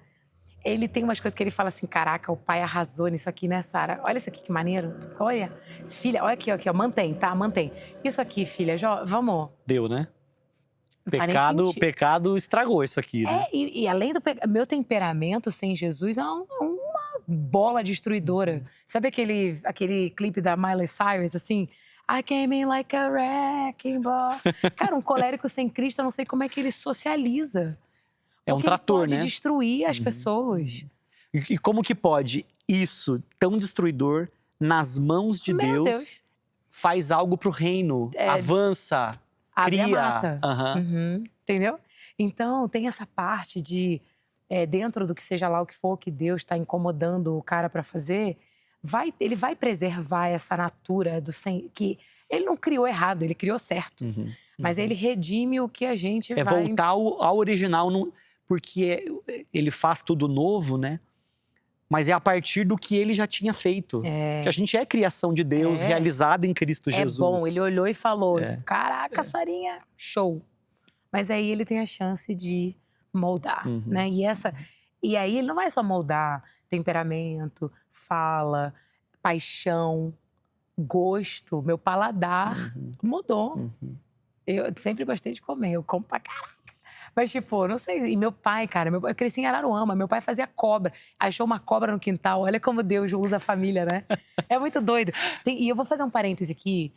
ele tem umas coisas que ele fala assim, caraca, o pai arrasou nisso aqui, né, Sara? Olha isso aqui, que maneiro. Olha, filha, olha aqui, ó, mantém, tá? Mantém. Isso aqui, filha, vamos. Deu, né? Pecado estragou isso aqui, né? E além do meu temperamento sem Jesus é uma bola destruidora. Sabe aquele clipe da Miley Cyrus, assim? I came in like a wrecking ball. Cara, um colérico sem Cristo, eu não sei como é que ele socializa. É um trator, ele pode né? destruir as pessoas. E como que pode isso, tão destruidor, nas mãos de Meu Deus, Deus. faz algo pro reino, avança, Abre a cria. mata. Aham. Uhum, entendeu? Então, tem essa parte de, dentro do que seja lá o que for que Deus está incomodando o cara para fazer, ele vai preservar essa natura que ele não criou errado, ele criou certo. Uhum, Mas uhum. ele redime o que a gente É vai... voltar ao original, porque ele faz tudo novo, né? Mas é a partir do que ele já tinha feito. Que a gente é criação de Deus, É. realizada em Cristo É Jesus. bom, ele olhou e falou, É. caraca, Sarinha, show. Mas aí ele tem a chance de moldar, Uhum. né? E aí ele não vai só moldar temperamento, fala, paixão, gosto. Meu paladar mudou. Uhum. Eu sempre gostei de comer, eu como pra caraca. Mas, tipo, não sei. E meu pai, cara, eu cresci em Araruama, meu pai fazia cobra. Achou uma cobra no quintal. Olha como Deus usa a família, né? É muito doido. E eu vou fazer um parêntese aqui,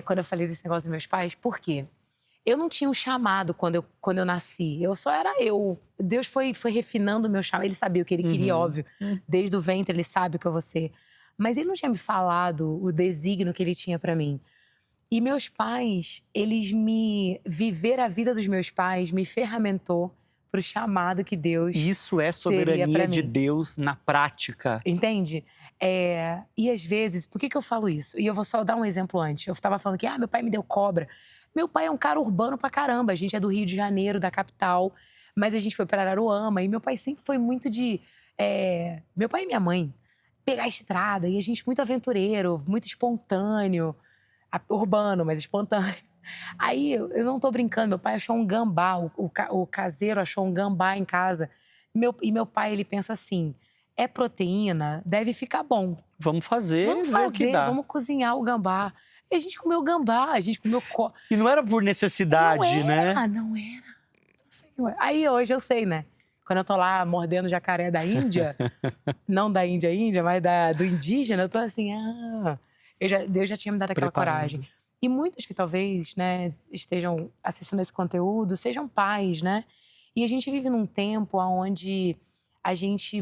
quando eu falei desse negócio dos meus pais, por quê? Eu não tinha um chamado quando eu nasci. Eu só era eu. Deus foi refinando o meu chamado. Ele sabia o que ele queria, óbvio. Desde o ventre, ele sabe o que eu vou ser. Mas ele não tinha me falado o desígnio que ele tinha pra mim. E meus pais, viver a vida dos meus pais me ferramentou pro chamado que Deus Isso é teria pra soberania de mim. Deus na prática. Entende? E às vezes, por que eu falo isso? E eu vou só dar um exemplo antes. Eu tava falando que, meu pai me deu cobra. Meu pai é um cara urbano pra caramba. A gente é do Rio de Janeiro, da capital. Mas a gente foi pra Araruama. E meu pai sempre foi muito de... meu pai e minha mãe, pegar a estrada. E a gente muito aventureiro, muito espontâneo. Urbano, mas espontâneo. Aí, eu não tô brincando, meu pai achou um gambá, o caseiro achou um gambá em casa. E meu pai, ele pensa assim, é proteína, deve ficar bom. Vamos fazer, Vamos ver o que dá. vamos cozinhar o gambá. E a gente comeu gambá, a gente comeu... E não era por necessidade, né? Não era. Não sei, ué. Aí, hoje eu sei, né? Quando eu tô lá mordendo o jacaré da Índia, não da Índia, mas do indígena, eu tô assim, Deus já tinha me dado aquela Preparado. coragem. E muitos que talvez, né, estejam acessando esse conteúdo, sejam pais, né? E a gente vive num tempo onde a gente...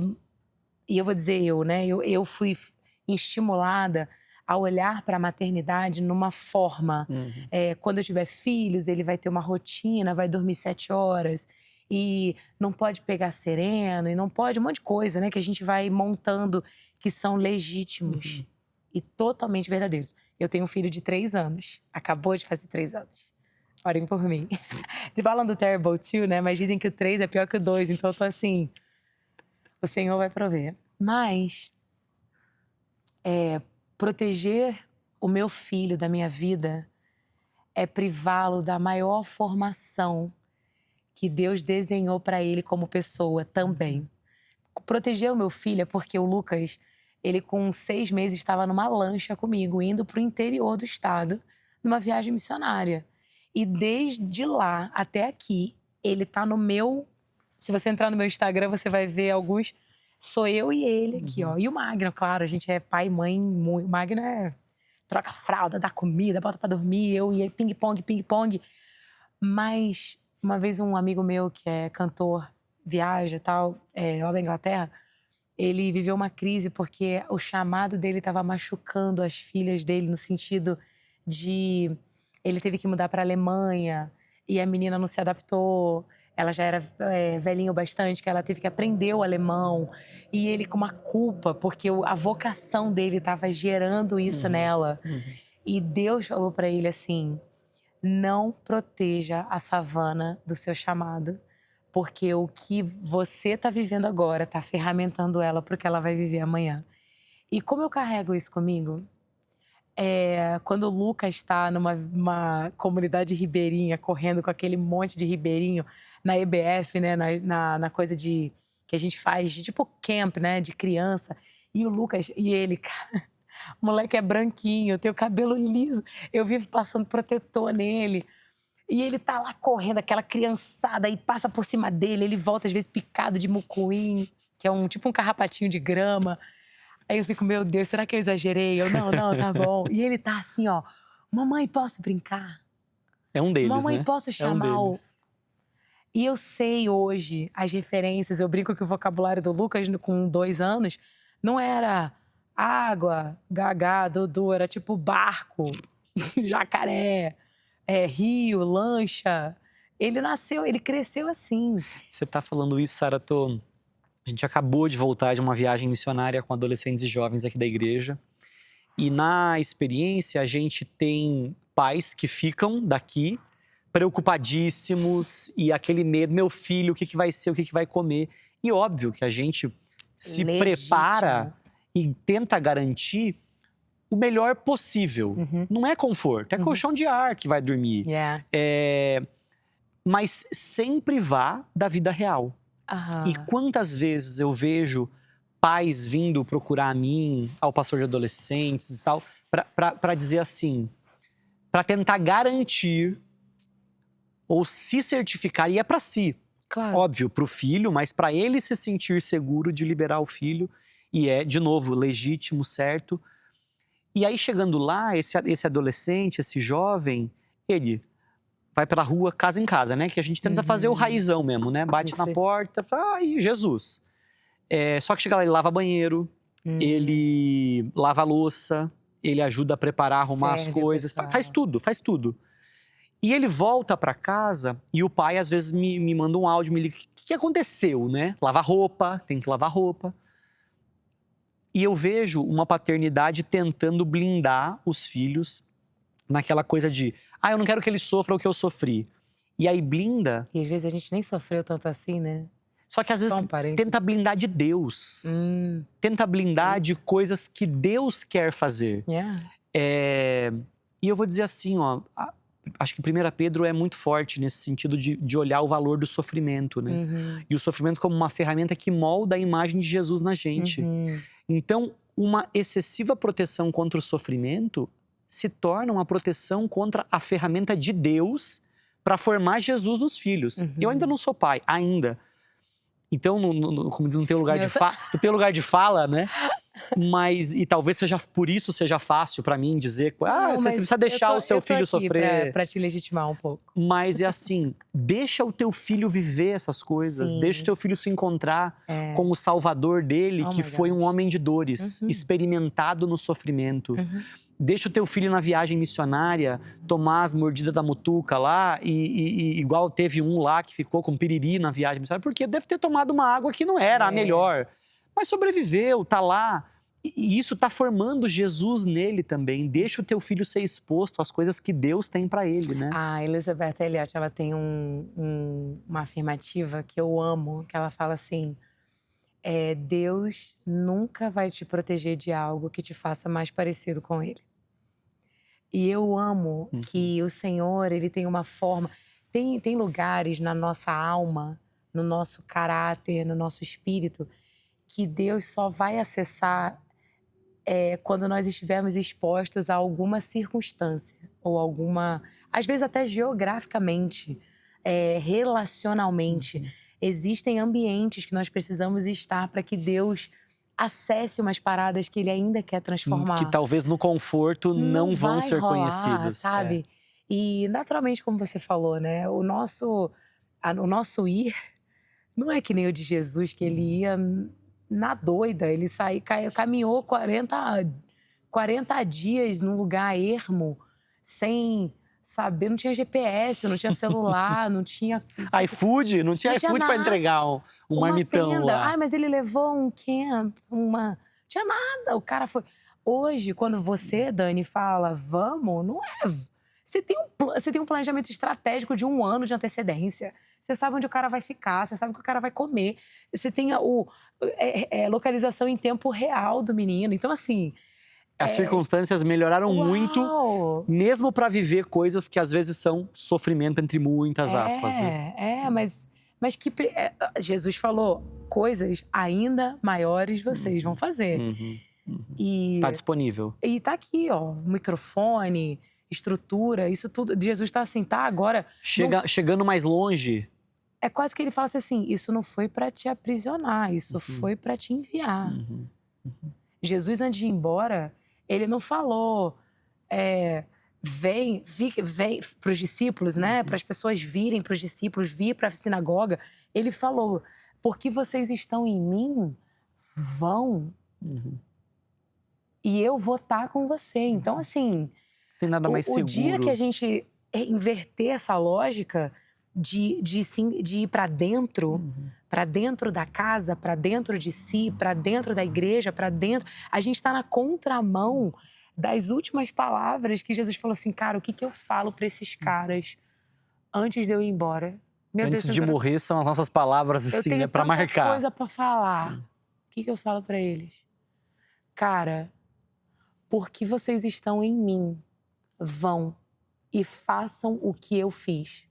E eu vou dizer né? Eu fui estimulada a olhar para a maternidade numa forma. Quando eu tiver filhos, ele vai ter uma rotina, vai dormir 7 horas. E não pode pegar sereno, e não pode... Um monte de coisa, né? Que a gente vai montando que são legítimos. E totalmente verdadeiros. Eu tenho um filho de 3 anos. Acabou de fazer 3 anos. Orem por mim. De falam do Terrible 2, né? Mas dizem que o 3 é pior que o 2. Então eu tô assim... O Senhor vai prover. Mas... proteger o meu filho da minha vida é privá-lo da maior formação que Deus desenhou para ele como pessoa também. Proteger o meu filho é porque o Lucas... Ele, com 6 meses, estava numa lancha comigo, indo para o interior do estado, numa viagem missionária. E desde lá até aqui, ele tá no meu... Se você entrar no meu Instagram, você vai ver alguns... Sou eu e ele aqui, ó. E o Magno, claro, a gente é pai e mãe. O Magno troca fralda, dá comida, bota pra dormir. Eu e ele, ping-pong, ping-pong. Mas, uma vez, um amigo meu, que é cantor, viaja e tal, lá da Inglaterra... Ele viveu uma crise porque o chamado dele estava machucando as filhas dele, no sentido de... Ele teve que mudar para a Alemanha e a menina não se adaptou. Ela já era velhinha o bastante, que ela teve que aprender o alemão. E ele com uma culpa, porque a vocação dele estava gerando isso nela. E Deus falou para ele assim, não proteja a savana do seu chamado, porque o que você está vivendo agora está ferramentando ela para o que ela vai viver amanhã. E como eu carrego isso comigo? Quando o Lucas está numa comunidade ribeirinha, correndo com aquele monte de ribeirinho na EBF, né? Na coisa que a gente faz, tipo camp, né? De criança. E o Lucas, e ele, cara, o moleque é branquinho, tem o cabelo liso. Eu vivo passando protetor nele. E ele tá lá correndo, aquela criançada, e passa por cima dele. Ele volta, às vezes, picado de mucuim, que é tipo um carrapatinho de grama. Aí eu fico, meu Deus, será que eu exagerei? Não, tá bom. E ele tá assim, ó, mamãe, posso brincar? É um deles, Mamãe, né? posso chamar É um deles. E eu sei hoje as referências, eu brinco que o vocabulário do Lucas, com 2 anos, não era água, Gagá, Dodô, era tipo barco, jacaré, rio, lancha. Ele cresceu assim. Você tá falando isso, Sara, a gente acabou de voltar de uma viagem missionária com adolescentes e jovens aqui da igreja. E na experiência, a gente tem pais que ficam daqui preocupadíssimos e aquele medo, meu filho, o que vai ser, o que vai comer. E óbvio que a gente se prepara e tenta garantir o melhor possível. Não é conforto, é colchão de ar que vai dormir. Mas sempre vá da vida real. E quantas vezes eu vejo pais vindo procurar a mim, ao pastor de adolescentes e tal, para dizer assim, para tentar garantir ou se certificar, e é para si. Claro. Óbvio, para o filho, mas para ele se sentir seguro de liberar o filho. E é, de novo, legítimo, certo. E aí, chegando lá, esse adolescente, esse jovem, ele vai pela rua, casa em casa, né? Que a gente tenta fazer o raizão mesmo, né? Bate na porta, fala, ai, Jesus. Só que chega lá, ele lava banheiro, ele lava a louça, ele ajuda a preparar, arrumar as coisas, faz tudo. E ele volta para casa e o pai às vezes me manda um áudio, me liga, o que aconteceu, né? Lavar roupa, tem que lavar roupa. E eu vejo uma paternidade tentando blindar os filhos naquela coisa de, eu não quero que ele sofra o que eu sofri. E aí blinda. E às vezes a gente nem sofreu tanto assim, né? Só que às vezes tenta blindar de Deus. Tenta blindar de coisas que Deus quer fazer. E eu vou dizer assim, ó, acho que 1 Pedro é muito forte nesse sentido de olhar o valor do sofrimento, né? E o sofrimento como uma ferramenta que molda a imagem de Jesus na gente. Então, uma excessiva proteção contra o sofrimento se torna uma proteção contra a ferramenta de Deus para formar Jesus nos filhos. Eu ainda não sou pai, ainda. Então, como diz, não tem lugar de fala, né? Mas, e talvez por isso seja fácil para mim dizer, você precisa deixar o seu filho sofrer. Pra te legitimar um pouco. Mas é assim, deixa o teu filho viver essas coisas, deixa o teu filho se encontrar com o salvador dele, que foi um homem de dores, experimentado no sofrimento. Deixa o teu filho na viagem missionária tomar as mordidas da mutuca lá e igual teve um lá que ficou com piriri na viagem missionária, porque deve ter tomado uma água que não era a melhor. Mas sobreviveu, tá lá. E isso tá formando Jesus nele também. Deixa o teu filho ser exposto às coisas que Deus tem para ele, né? A Elizabeth Elliot, ela tem uma afirmativa que eu amo, que ela fala assim, Deus nunca vai te proteger de algo que te faça mais parecido com ele. E eu amo que o Senhor, ele tem uma forma... Tem lugares na nossa alma, no nosso caráter, no nosso espírito, que Deus só vai acessar quando nós estivermos expostos a alguma circunstância ou alguma, às vezes até geograficamente, relacionalmente. Existem ambientes que nós precisamos estar para que Deus acesse umas paradas que Ele ainda quer transformar. Que talvez no conforto não vão ser conhecidas. Sabe? E naturalmente, como você falou, né? O nosso ir não é que nem o de Jesus, que ele ia na doida. Ele caminhou 40 dias num lugar ermo, sem saber, não tinha GPS, não tinha celular, não tinha... iFood? Não tinha iFood para entregar um marmitão tenda lá. Mas ele levou um camp, não tinha nada. O cara foi... Hoje, quando você, Dani, fala, vamos, não é... Você tem um planejamento estratégico de 1 ano de antecedência. Você sabe onde o cara vai ficar, você sabe o que o cara vai comer. Você tem a localização em tempo real do menino. Então, assim... As circunstâncias melhoraram muito, mesmo para viver coisas que às vezes são sofrimento entre muitas aspas, né? Mas que Jesus falou, coisas ainda maiores vocês vão fazer. E tá disponível. E tá aqui, ó, microfone, estrutura, isso tudo. Jesus tá assim, tá agora... Chegando mais longe. É quase que ele fala assim, isso não foi para te aprisionar, isso foi para te enviar. Jesus, antes de ir embora, ele não falou, vem para os discípulos, né? Para as pessoas virem para os discípulos, vir para a sinagoga. Ele falou, porque vocês estão em mim, vão Uhum. E eu vou estar com você. Então, assim, Tem nada mais o seguro. dia que a gente inverter essa lógica de ir para dentro da casa, para dentro de si, para dentro da igreja, para dentro. A gente está na contramão das últimas palavras que Jesus falou assim, cara, o que eu falo para esses caras antes de eu ir embora? Meu Deus, Antes de morrer, são as nossas palavras, eu assim, tenho é pra tanta marcar. coisa para falar. O que eu falo para eles? Cara, porque vocês estão em mim, vão e façam o que eu fiz.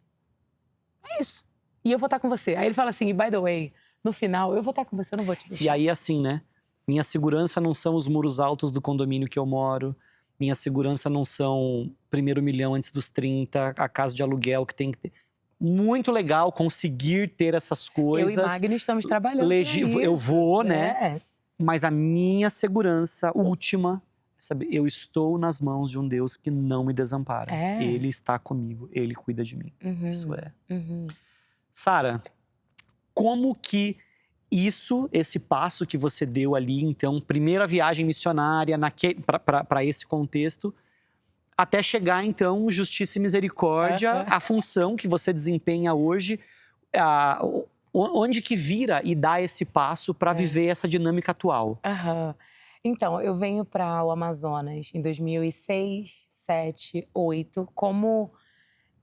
É isso. E eu vou estar com você. Aí ele fala assim, by the way, no final, eu vou estar com você, eu não vou te deixar. E aí, assim, né? Minha segurança não são os muros altos do condomínio que eu moro. Minha segurança não são primeiro milhão antes dos 30, a casa de aluguel que tem que ter. Muito legal conseguir ter essas coisas. Eu e Magno estamos trabalhando pra isso, eu vou, né? Mas a minha segurança última é saber, eu estou nas mãos de um Deus que não me desampara. Ele está comigo, ele cuida de mim. Isso é. Sara, como que esse passo que você deu ali, então, primeira viagem missionária para esse contexto, até chegar, então, Justiça e Misericórdia, a função que você desempenha hoje, onde que vira e dá esse passo para viver essa dinâmica atual? Então, eu venho para o Amazonas em 2006, 2007, 2008, como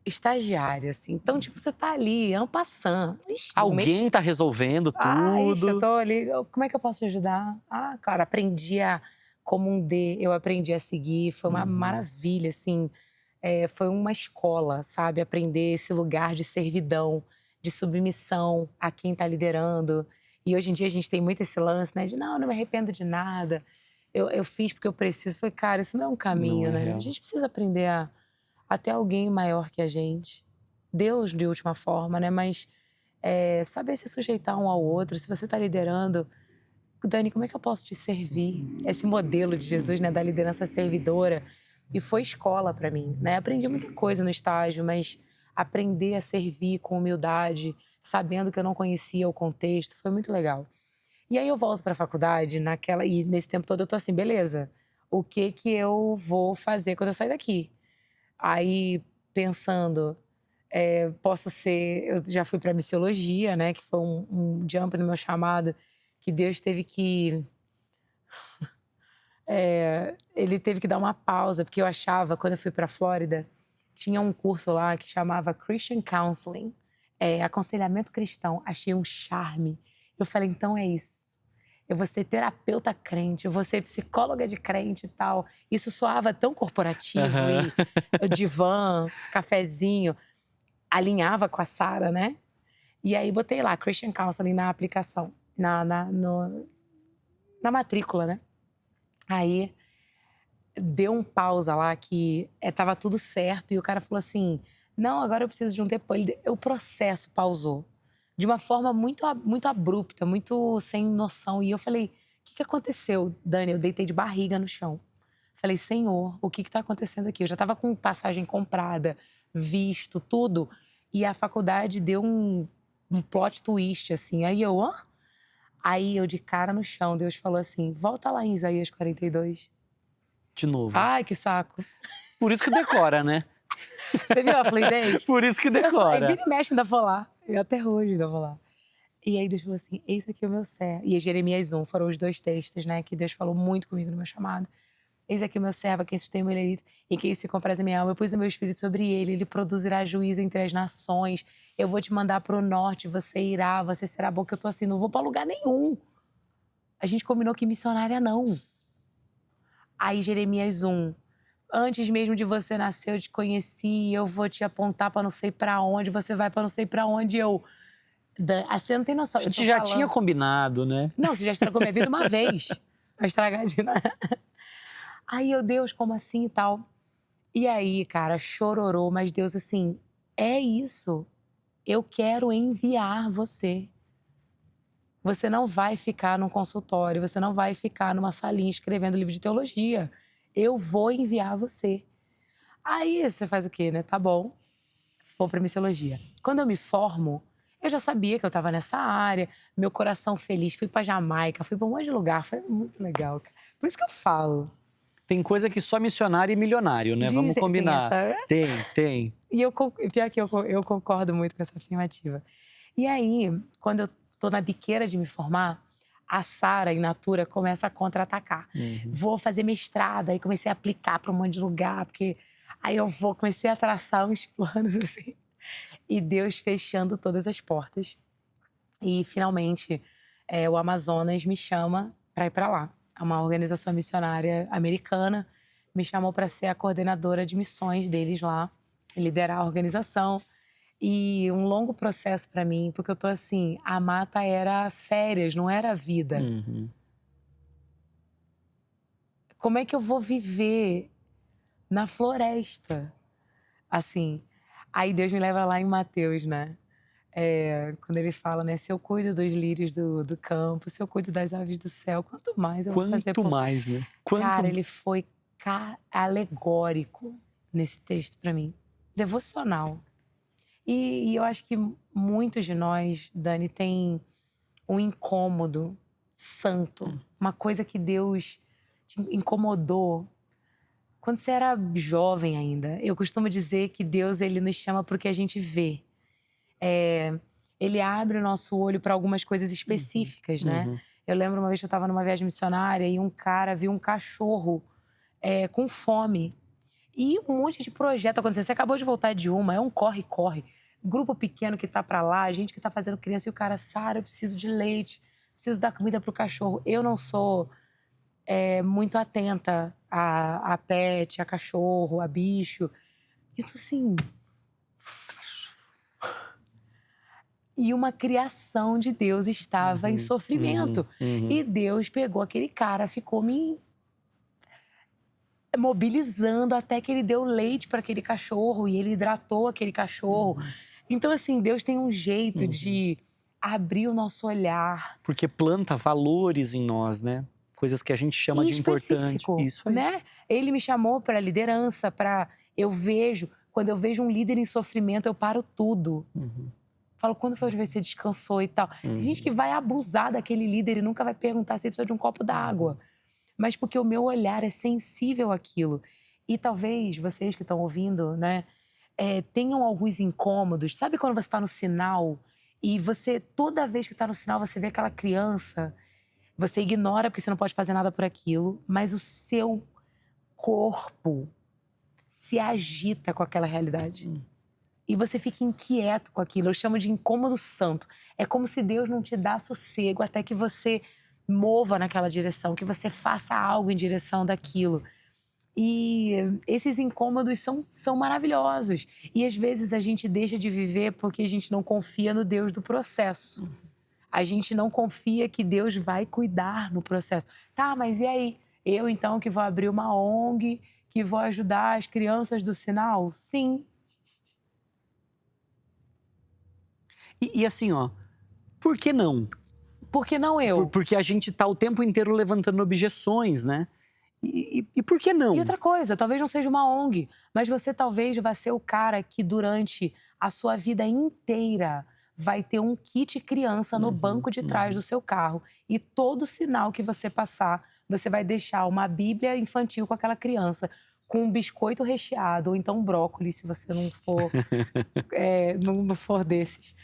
estagiária, assim. Então, tipo, você tá ali, en passant. Alguém tá resolvendo tudo. Eu tô ali, como é que eu posso te ajudar? Claro, como um D, eu aprendi a seguir, foi uma maravilha, assim. Foi uma escola, sabe? Aprender esse lugar de servidão, de submissão a quem tá liderando. E hoje em dia a gente tem muito esse lance, né? De não me arrependo de nada. Eu fiz porque eu preciso. Falei, cara, isso não é um caminho, Não é né? real. A gente precisa aprender a ter alguém maior que a gente. Deus, de última forma, né? Mas saber se sujeitar um ao outro. Se você tá liderando, Dani, como é que eu posso te servir? Esse modelo de Jesus, né? Da liderança servidora. E foi escola para mim, né? Aprendi muita coisa no estágio, mas aprender a servir com humildade, sabendo que eu não conhecia o contexto, foi muito legal. E aí eu volto para a faculdade, e nesse tempo todo eu tô assim, beleza, o que eu vou fazer quando eu sair daqui? Aí, pensando, eu já fui para missiologia, né, que foi um jump no meu chamado, que Deus teve que ele teve que dar uma pausa, porque eu achava, quando eu fui para a Flórida, tinha um curso lá que chamava Christian Counseling, aconselhamento cristão. Achei um charme. Eu falei, então é isso. Eu vou ser terapeuta crente, eu vou ser psicóloga de crente e tal. Isso soava tão corporativo e o divã, cafezinho, alinhava com a Sara, né? E aí botei lá Christian Counseling na aplicação, na matrícula, né? Aí deu um pausa lá que tava tudo certo e o cara falou assim, não, agora eu preciso de um tempo. O processo pausou de uma forma muito abrupta, muito sem noção. E eu falei, o que aconteceu, Dani? Eu deitei de barriga no chão. Falei, Senhor, o que tá acontecendo aqui? Eu já tava com passagem comprada, visto, tudo. E a faculdade deu um plot twist, assim. Aí eu de cara no chão, Deus falou assim, volta lá em Isaías 42. De novo. Ai, que saco. Por isso que decora, né? Você viu a fluidez? Por isso que decora. Vira e mexe, ainda vou lá. Eu até hoje ainda vou lá. E aí Deus falou assim, esse aqui é o meu servo. E Jeremias 1 foram os 2 textos, né? Que Deus falou muito comigo no meu chamado. Eis aqui o meu servo, a quem sustém o meu eleito, em quem se compraz a minha alma. Eu pus o meu espírito sobre ele produzirá juízo entre as nações. Eu vou te mandar pro norte, você irá, você será bom. Que eu tô assim, não vou pra lugar nenhum. A gente combinou que missionária não. Aí Jeremias 1, antes mesmo de você nascer, eu te conheci, eu vou te apontar pra não sei pra onde, você vai pra não sei pra onde. Você não tem noção. A gente já tinha combinado, né? Não, você já estragou minha vida uma vez. Vai estragar de nada. Aí Deus, como assim e tal? E aí, cara, chororô, mas Deus assim, é isso. Eu quero enviar você. Você não vai ficar num consultório, você não vai ficar numa salinha escrevendo livro de teologia. Eu vou enviar você. Aí você faz o quê, né? Tá bom, vou pra missiologia. Quando eu me formo, Eu já sabia que eu estava nessa área, meu coração feliz, fui pra Jamaica, fui pra um monte de lugar, foi muito legal, cara. Por isso que eu falo. Tem coisa que só missionário e milionário, né? Vamos Dizem, tem combinar. essa. Tem. E pior que eu concordo muito com essa afirmativa. E aí, quando eu tô na biqueira de me formar, a Sara Inatura começa a contra-atacar. Vou fazer mestrado, aí comecei a aplicar para um monte de lugar, porque aí comecei a traçar uns planos assim. E Deus fechando todas as portas. E finalmente o Amazonas me chama para ir para lá. Uma organização missionária americana me chamou para ser a coordenadora de missões deles lá, liderar a organização. E um longo processo para mim, porque eu tô assim, a mata era férias, não era vida. Como é que eu vou viver na floresta? Assim, aí Deus me leva lá em Mateus, né? Quando ele fala, né? Se eu cuido dos lírios do campo, se eu cuido das aves do céu, quanto mais eu vou fazer Quanto mais, né? Cara, ele foi alegórico nesse texto para mim. Devocional. E eu acho que muitos de nós, Dani, tem um incômodo santo. Uma coisa que Deus te incomodou quando você era jovem ainda. Eu costumo dizer que Deus, ele nos chama porque a gente vê. Ele abre o nosso olho para algumas coisas específicas, né? Eu lembro uma vez que eu estava numa viagem missionária e um cara viu um cachorro com fome. E um monte de projeto acontecendo. Você acabou de voltar de é um corre-corre. Grupo pequeno que tá pra lá, gente que tá fazendo criança. E o cara, Sara, eu preciso de leite, preciso dar comida pro cachorro. Eu não sou muito atenta a pet, a cachorro, a bicho. Então, assim... E uma criação de Deus estava em sofrimento. E Deus pegou aquele cara, ficou me mobilizando até que ele deu leite para aquele cachorro e ele hidratou aquele cachorro. Então, assim, Deus tem um jeito de abrir o nosso olhar. Porque planta valores em nós, né? Coisas que a gente chama de importante. Isso aí. Né? Ele me chamou para liderança, quando eu vejo um líder em sofrimento, eu paro tudo. Falo, quando foi a vez que você descansou e tal? Tem gente que vai abusar daquele líder e nunca vai perguntar se ele precisa de um copo d'água. Mas porque o meu olhar é sensível àquilo. E talvez vocês que estão ouvindo, né, tenham alguns incômodos. Sabe quando você está no sinal e toda vez que está no sinal, você vê aquela criança, você ignora porque você não pode fazer nada por aquilo, mas o seu corpo se agita com aquela realidade. E você fica inquieto com aquilo. Eu chamo de incômodo santo. É como se Deus não te dá sossego até que você mova naquela direção, que você faça algo em direção daquilo. E esses incômodos são maravilhosos. E às vezes a gente deixa de viver porque a gente não confia no Deus do processo. A gente não confia que Deus vai cuidar no processo. Tá, mas e aí? Eu, então, que vou abrir uma ONG, que vou ajudar as crianças do sinal? Sim. E assim, ó, por que não? Por que não eu? Porque a gente tá o tempo inteiro levantando objeções, né? E por que não? E outra coisa, talvez não seja uma ONG, mas você talvez vai ser o cara que durante a sua vida inteira vai ter um kit criança no banco de trás do seu carro. E todo sinal que você passar, você vai deixar uma bíblia infantil com aquela criança, com um biscoito recheado, ou então brócolis, se você não for, não for desses.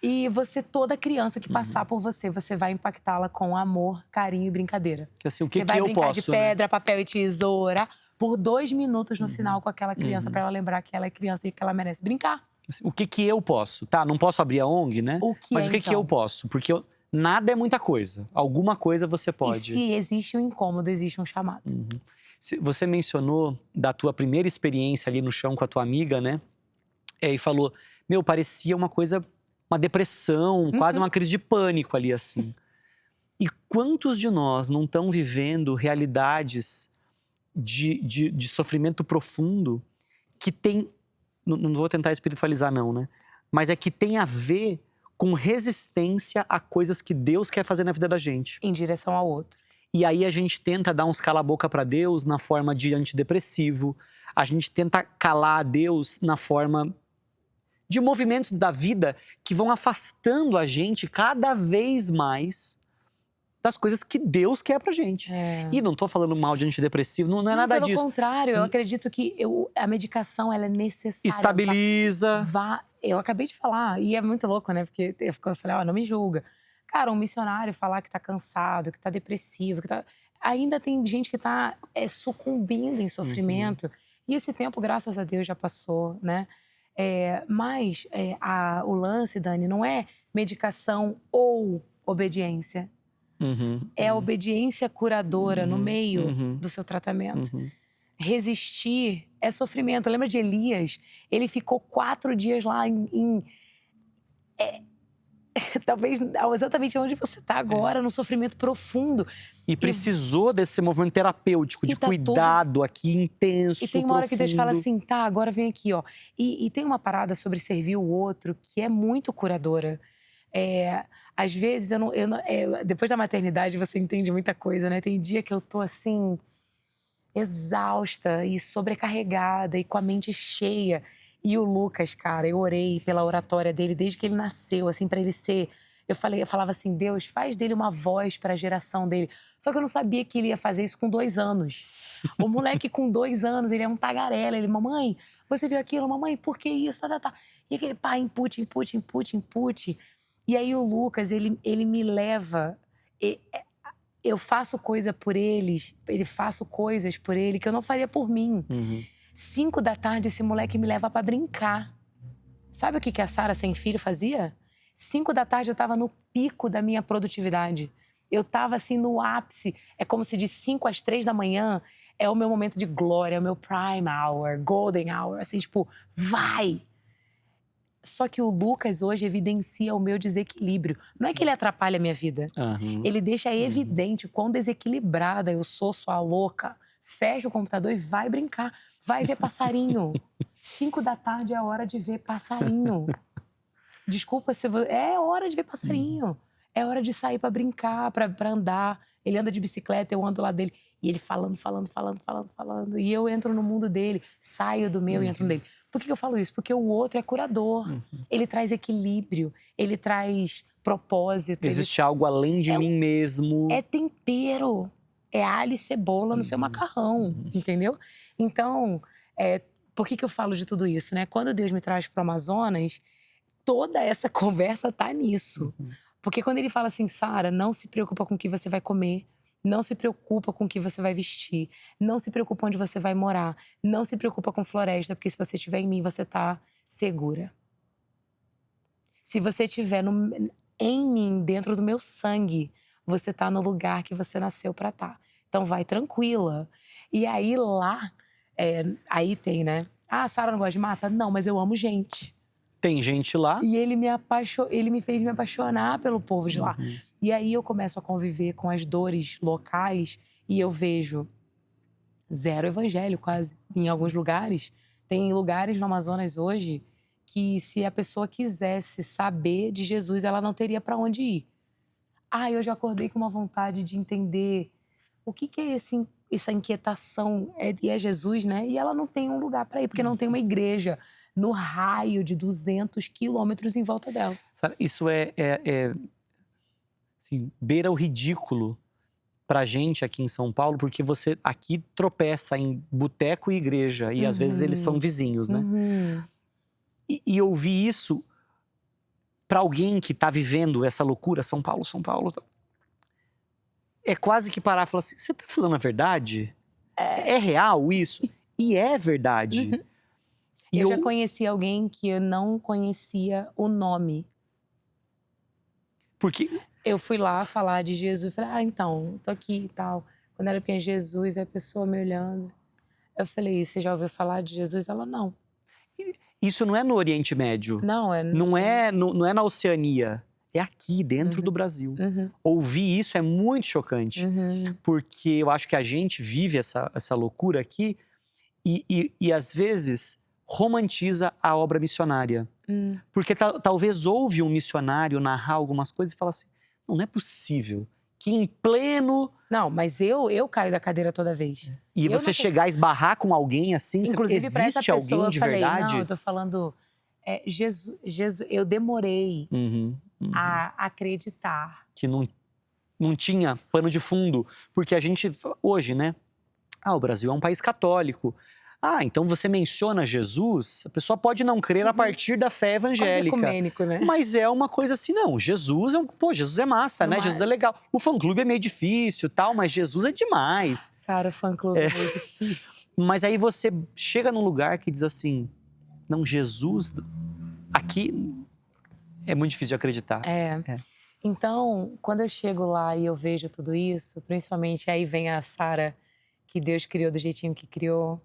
E toda criança que passar por você vai impactá-la com amor, carinho e brincadeira. Que assim, o você que vai eu brincar posso, de pedra, né? papel e tesoura por 2 minutos no sinal com aquela criança, para ela lembrar que ela é criança e que ela merece brincar. Assim, o que eu posso? Tá, não posso abrir a ONG, né? Mas o que eu posso? Porque nada é muita coisa. Alguma coisa você pode. E se existe um incômodo, existe um chamado. Você mencionou da tua primeira experiência ali no chão com a tua amiga, né? E falou, parecia uma coisa, uma depressão, quase uma crise de pânico ali, assim. E quantos de nós não estão vivendo realidades de sofrimento profundo que tem, não vou tentar espiritualizar não, né? Mas que tem a ver com resistência a coisas que Deus quer fazer na vida da gente. Em direção ao outro. E aí a gente tenta dar uns cala-boca para Deus na forma de antidepressivo. A gente tenta calar a Deus na forma de movimentos da vida que vão afastando a gente cada vez mais das coisas que Deus quer pra gente. E não tô falando mal de antidepressivo, não é nada pelo disso. contrário, eu acredito que a medicação ela é necessária. Estabiliza. Eu acabei de falar, e é muito louco, né? Porque eu falei, não me julga. Cara, um missionário falar que tá cansado, que tá depressivo, que tá... Ainda tem gente que tá sucumbindo em sofrimento. E esse tempo, graças a Deus, já passou, né? Mas o lance, Dani, não é medicação ou obediência. É a obediência curadora no meio do seu tratamento. Resistir é sofrimento. Lembra de Elias? Ele ficou 4 dias lá talvez exatamente onde você está agora, no sofrimento profundo. E precisou desse movimento terapêutico, de tá cuidado aqui, intenso, E tem uma hora que Deus fala assim, tá, agora vem aqui, ó. E tem uma parada sobre servir o outro que é muito curadora. Às vezes, depois da maternidade, você entende muita coisa, né? Tem dia que eu tô assim, exausta e sobrecarregada e com a mente cheia. E o Lucas, cara, eu orei pela oratória dele desde que ele nasceu, assim, pra ele ser... Eu falava assim, Deus, faz dele uma voz pra geração dele. Só que eu não sabia que ele ia fazer isso com 2 anos. O moleque com 2 anos, ele é um tagarela. Ele, mamãe, você viu aquilo? Mamãe, por que isso? E aquele pá, input. E aí o Lucas, ele me leva... Eu faço coisa por eles, faço coisas por ele que eu não faria por mim. 5 da tarde, esse moleque me leva pra brincar. Sabe o que a Sara sem filho fazia? 5 da tarde eu tava no pico da minha produtividade. Eu tava assim no ápice. É como se de 5 às 3 da manhã é o meu momento de glória, é o meu prime hour, golden hour, assim, tipo, vai! Só que o Lucas hoje evidencia o meu desequilíbrio. Não é que ele atrapalha a minha vida. Ele deixa evidente quão desequilibrada eu sou, sua louca. Fecha o computador e vai brincar. Vai ver passarinho. 5 da tarde é a hora de ver passarinho. Desculpa se você... É hora de ver passarinho. É hora de sair pra brincar, pra andar. Ele anda de bicicleta, eu ando lá dele. E ele falando. E eu entro no mundo dele. Saio do meu e entro no dele. Por que eu falo isso? Porque o outro é curador. Ele traz equilíbrio. Ele traz propósito. Existe algo além de mim mesmo. É tempero. É alho e cebola no seu macarrão. Entendeu? Então, por que eu falo de tudo isso, né? Quando Deus me traz pro Amazonas, toda essa conversa tá nisso. Porque quando ele fala assim, Sara, não se preocupa com o que você vai comer, não se preocupa com o que você vai vestir, não se preocupa onde você vai morar, não se preocupa com floresta, porque se você estiver em mim, você tá segura. Se você estiver em mim, dentro do meu sangue, você tá no lugar que você nasceu pra estar. Então vai tranquila. E aí lá, aí tem, né? Ah, Sara não gosta de mata? Não, mas eu amo gente. Tem gente lá. E ele me fez me apaixonar pelo povo de lá. E aí eu começo a conviver com as dores locais e eu vejo 0 evangelho quase. Em alguns lugares, tem lugares no Amazonas hoje que se a pessoa quisesse saber de Jesus, ela não teria para onde ir. Eu já acordei com uma vontade de entender o que é essa inquietação. É Jesus, né? E ela não tem um lugar para ir, porque não tem uma igreja no raio de 200 quilômetros em volta dela. Isso assim, beira o ridículo pra gente aqui em São Paulo, porque você aqui tropeça em boteco e igreja, e às vezes eles são vizinhos, né? E ouvir isso pra alguém que tá vivendo essa loucura, São Paulo, é quase que parar e falar assim, você tá falando a verdade? É real isso? E é verdade. Eu já conheci alguém que eu não conhecia o nome. Porque eu fui lá falar de Jesus. Falei, então, tô aqui e tal. Quando era pequena, Jesus, a pessoa me olhando. Eu falei, você já ouviu falar de Jesus? Ela, não. Isso não é no Oriente Médio. Não é na Oceania. É aqui, dentro do Brasil. Ouvir isso é muito chocante. Porque eu acho que a gente vive essa loucura aqui e às vezes romantiza a obra missionária. Porque talvez ouve um missionário narrar algumas coisas e fala assim, não é possível que em pleno... Não, mas eu caio da cadeira toda vez. E você chegar a esbarrar com alguém assim, inclusive, existe alguém de verdade? Não, eu tô falando Jesus, eu demorei Uhum. a acreditar. Que não tinha pano de fundo. Porque a gente, hoje, né? O Brasil é um país católico. Então você menciona Jesus, a pessoa pode não crer a partir da fé Quase evangélica. ecumênico, né? Mas é uma coisa assim, não, Jesus Jesus é massa, né? Jesus é legal. O fã-clube é meio difícil, tal, mas Jesus é demais. Cara, o fã-clube é meio difícil. Mas aí você chega num lugar que diz assim, não, Jesus, aqui é muito difícil de acreditar. Então, quando eu chego lá e eu vejo tudo isso, principalmente aí vem a Sara, que Deus criou do jeitinho que criou,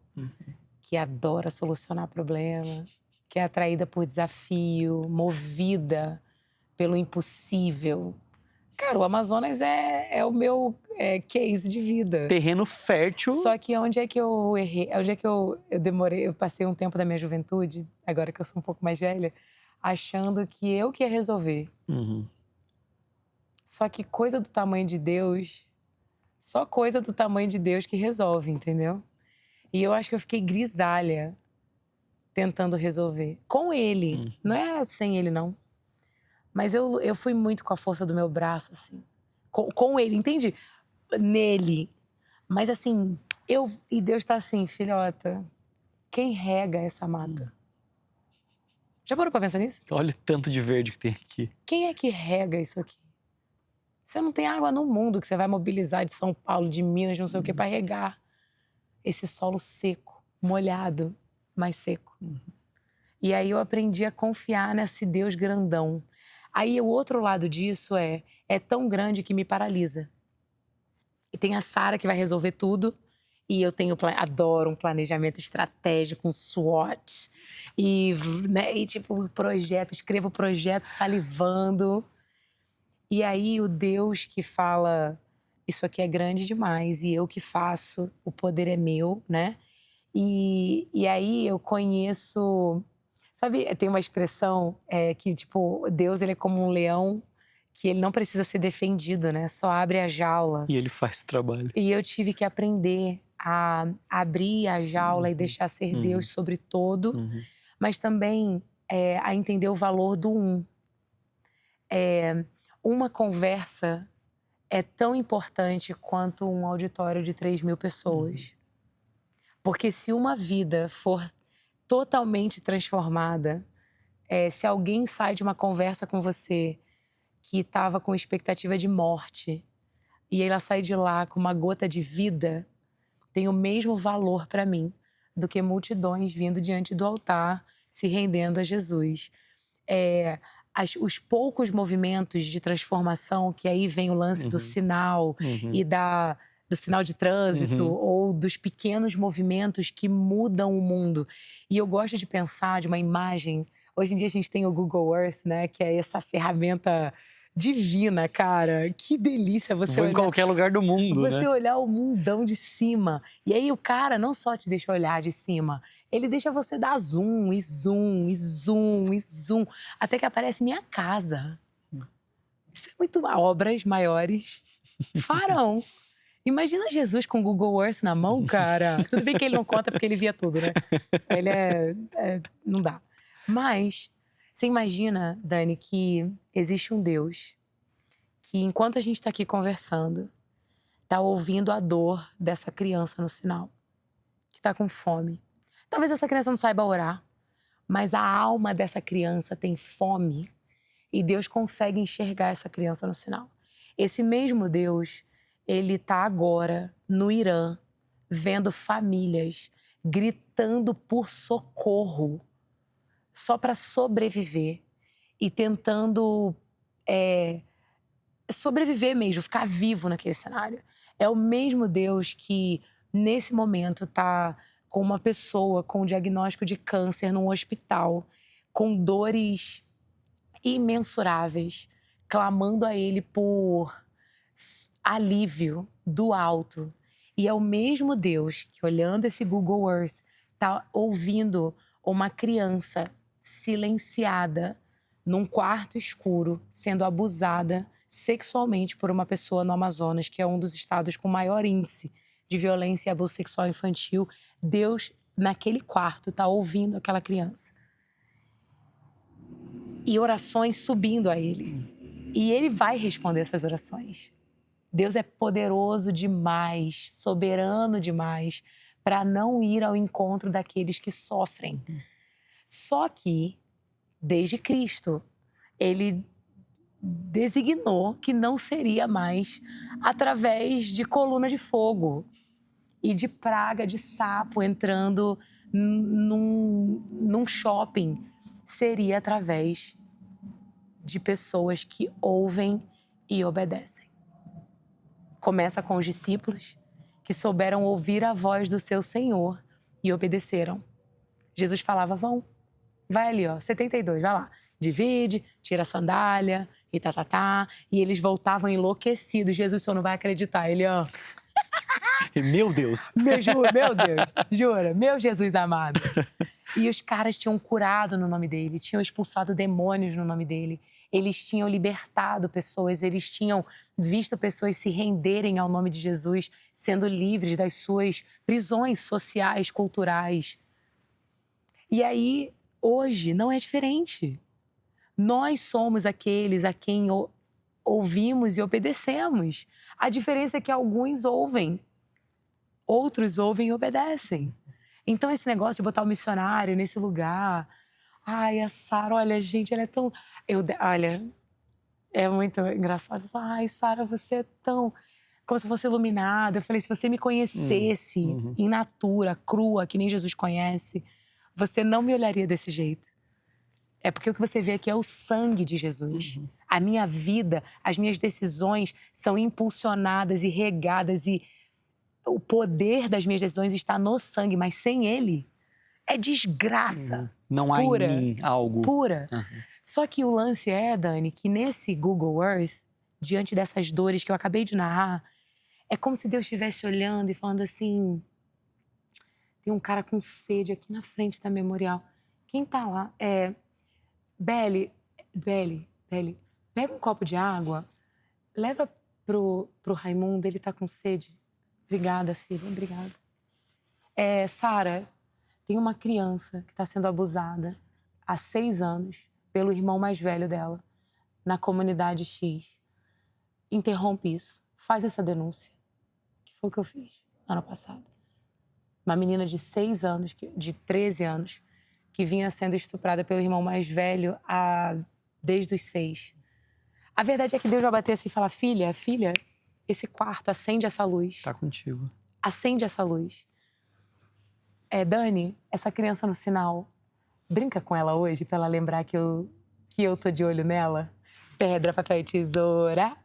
que adora solucionar problema, que é atraída por desafio, movida pelo impossível. Cara, o Amazonas é o meu case de vida. Terreno fértil. Só que onde é que eu errei? Onde é que eu demorei? Eu passei um tempo da minha juventude, agora que eu sou um pouco mais velha, achando que eu que ia resolver. Só que coisa do tamanho de Deus, só coisa do tamanho de Deus que resolve, entendeu? E eu acho que eu fiquei grisalha tentando resolver. Com ele. Não é sem ele, não. Mas eu fui muito com a força do meu braço, assim. Com ele, entende? Nele. Mas assim, e Deus tá assim, filhota, quem rega essa mata? Já parou pra pensar nisso? Olha o tanto de verde que tem aqui. Quem é que rega isso aqui? Você não tem água no mundo que você vai mobilizar de São Paulo, de Minas, não sei o que, pra regar esse solo seco, molhado, mas seco. E aí eu aprendi a confiar nesse Deus grandão. Aí o outro lado disso é tão grande que me paralisa. E tem a Sara que vai resolver tudo. E eu adoro um planejamento estratégico, um SWOT. E tipo, escrevo o projeto salivando. E aí o Deus que fala, isso aqui é grande demais e eu que faço, o poder é meu, né? E aí eu conheço... Sabe, tem uma expressão que, tipo, Deus ele é como um leão que ele não precisa ser defendido, né? Só abre a jaula. E ele faz o trabalho. E eu tive que aprender a abrir a jaula e deixar ser Deus sobre todo, mas também a entender o valor do um. Uma conversa é tão importante quanto um auditório de 3.000 pessoas. Porque se uma vida for totalmente transformada, se alguém sai de uma conversa com você que estava com expectativa de morte e ela sai de lá com uma gota de vida, tem o mesmo valor para mim do que multidões vindo diante do altar se rendendo a Jesus. Os poucos movimentos de transformação, que aí vem o lance do sinal e do sinal de trânsito ou dos pequenos movimentos que mudam o mundo. E eu gosto de pensar de uma imagem. Hoje em dia a gente tem o Google Earth, né, que é essa ferramenta divina, cara. Que delícia você olhar. Em qualquer lugar do mundo, você olhar o mundão de cima. E aí o cara não só te deixa olhar de cima, ele deixa você dar zoom, e zoom, e zoom, e zoom, até que aparece minha casa. Isso é muito... Obras maiores farão. Imagina Jesus com o Google Earth na mão, cara. Tudo bem que ele não conta porque ele via tudo, né? Ele não dá. Mas você imagina, Dani, que existe um Deus que, enquanto a gente está aqui conversando, está ouvindo a dor dessa criança no sinal, que está com fome. Talvez essa criança não saiba orar, mas a alma dessa criança tem fome e Deus consegue enxergar essa criança no sinal. Esse mesmo Deus, ele está agora no Irã, vendo famílias gritando por socorro só para sobreviver e tentando sobreviver mesmo, ficar vivo naquele cenário. É o mesmo Deus que, nesse momento, está com uma pessoa com diagnóstico de câncer num hospital, com dores imensuráveis, clamando a Ele por alívio do alto. E é o mesmo Deus que, olhando esse Google Earth, está ouvindo uma criança silenciada num quarto escuro, sendo abusada sexualmente por uma pessoa no Amazonas, que é um dos estados com maior índice de violência e abuso sexual infantil. Deus, naquele quarto, está ouvindo aquela criança. e orações subindo a ele. E ele vai responder essas orações. Deus é poderoso demais, soberano demais, para não ir ao encontro daqueles que sofrem. Só que, desde Cristo, ele designou que não seria mais através de coluna de fogo e de praga de sapo entrando num shopping. Seria através de pessoas que ouvem e obedecem. Começa com os discípulos que souberam ouvir a voz do seu Senhor e obedeceram. Jesus falava, vai ali, ó, 72, vai lá. Divide, tira a sandália e e eles voltavam enlouquecidos. Jesus só não vai acreditar. Ele, ó... Meu Deus! Meu Deus, jura? Meu Jesus amado. E os caras tinham curado no nome dele, tinham expulsado demônios no nome dele. Eles tinham libertado pessoas, eles tinham visto pessoas se renderem ao nome de Jesus, sendo livres das suas prisões sociais, culturais. E aí, hoje, não é diferente. Nós somos aqueles a quem ouvimos e obedecemos. A diferença é que alguns ouvem, outros ouvem e obedecem. Então, esse negócio de botar o missionário nesse lugar... Ai, a Sara, olha, gente, ela é tão... Olha, é muito engraçado. Ai, Sara, você é tão... Como se fosse iluminada. Eu falei, se você me conhecesse in natura, crua, que nem Jesus conhece, você não me olharia desse jeito. É porque o que você vê aqui é o sangue de Jesus. A minha vida, as minhas decisões são impulsionadas e regadas e o poder das minhas decisões está no sangue, mas sem ele é desgraça. Não há pura, em mim algo. Pura. Só que o lance é, Dani, que nesse Google Earth, diante dessas dores que eu acabei de narrar, é como se Deus estivesse olhando e falando assim, tem um cara com sede aqui na frente da memorial. Quem tá lá? Beli, pega um copo de água, leva pro Raimundo, ele tá com sede. Obrigada, filha, obrigada. Sara, tem uma criança que está sendo abusada há 6 anos pelo irmão mais velho dela, na comunidade X. Interrompe isso, faz essa denúncia. Que foi o que eu fiz ano passado. Uma menina de 6 anos, de 13 anos, que vinha sendo estuprada pelo irmão mais velho desde os 6. A verdade é que Deus vai bater assim e falar, filha, esse quarto, acende essa luz. Tá contigo. Acende essa luz. Dani, essa criança no sinal, brinca com ela hoje pra ela lembrar que eu tô de olho nela. Pedra, papel e tesoura.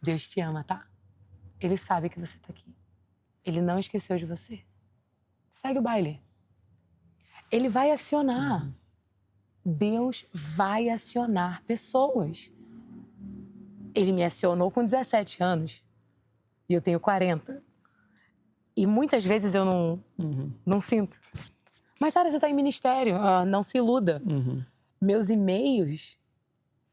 Deus te ama, tá? Ele sabe que você tá aqui. Ele não esqueceu de você. Segue o baile. Ele vai acionar. Deus vai acionar pessoas. Ele me acionou com 17 anos. E eu tenho 40. E muitas vezes eu não sinto. Mas, Sara, você está em ministério. Não se iluda. Meus e-mails,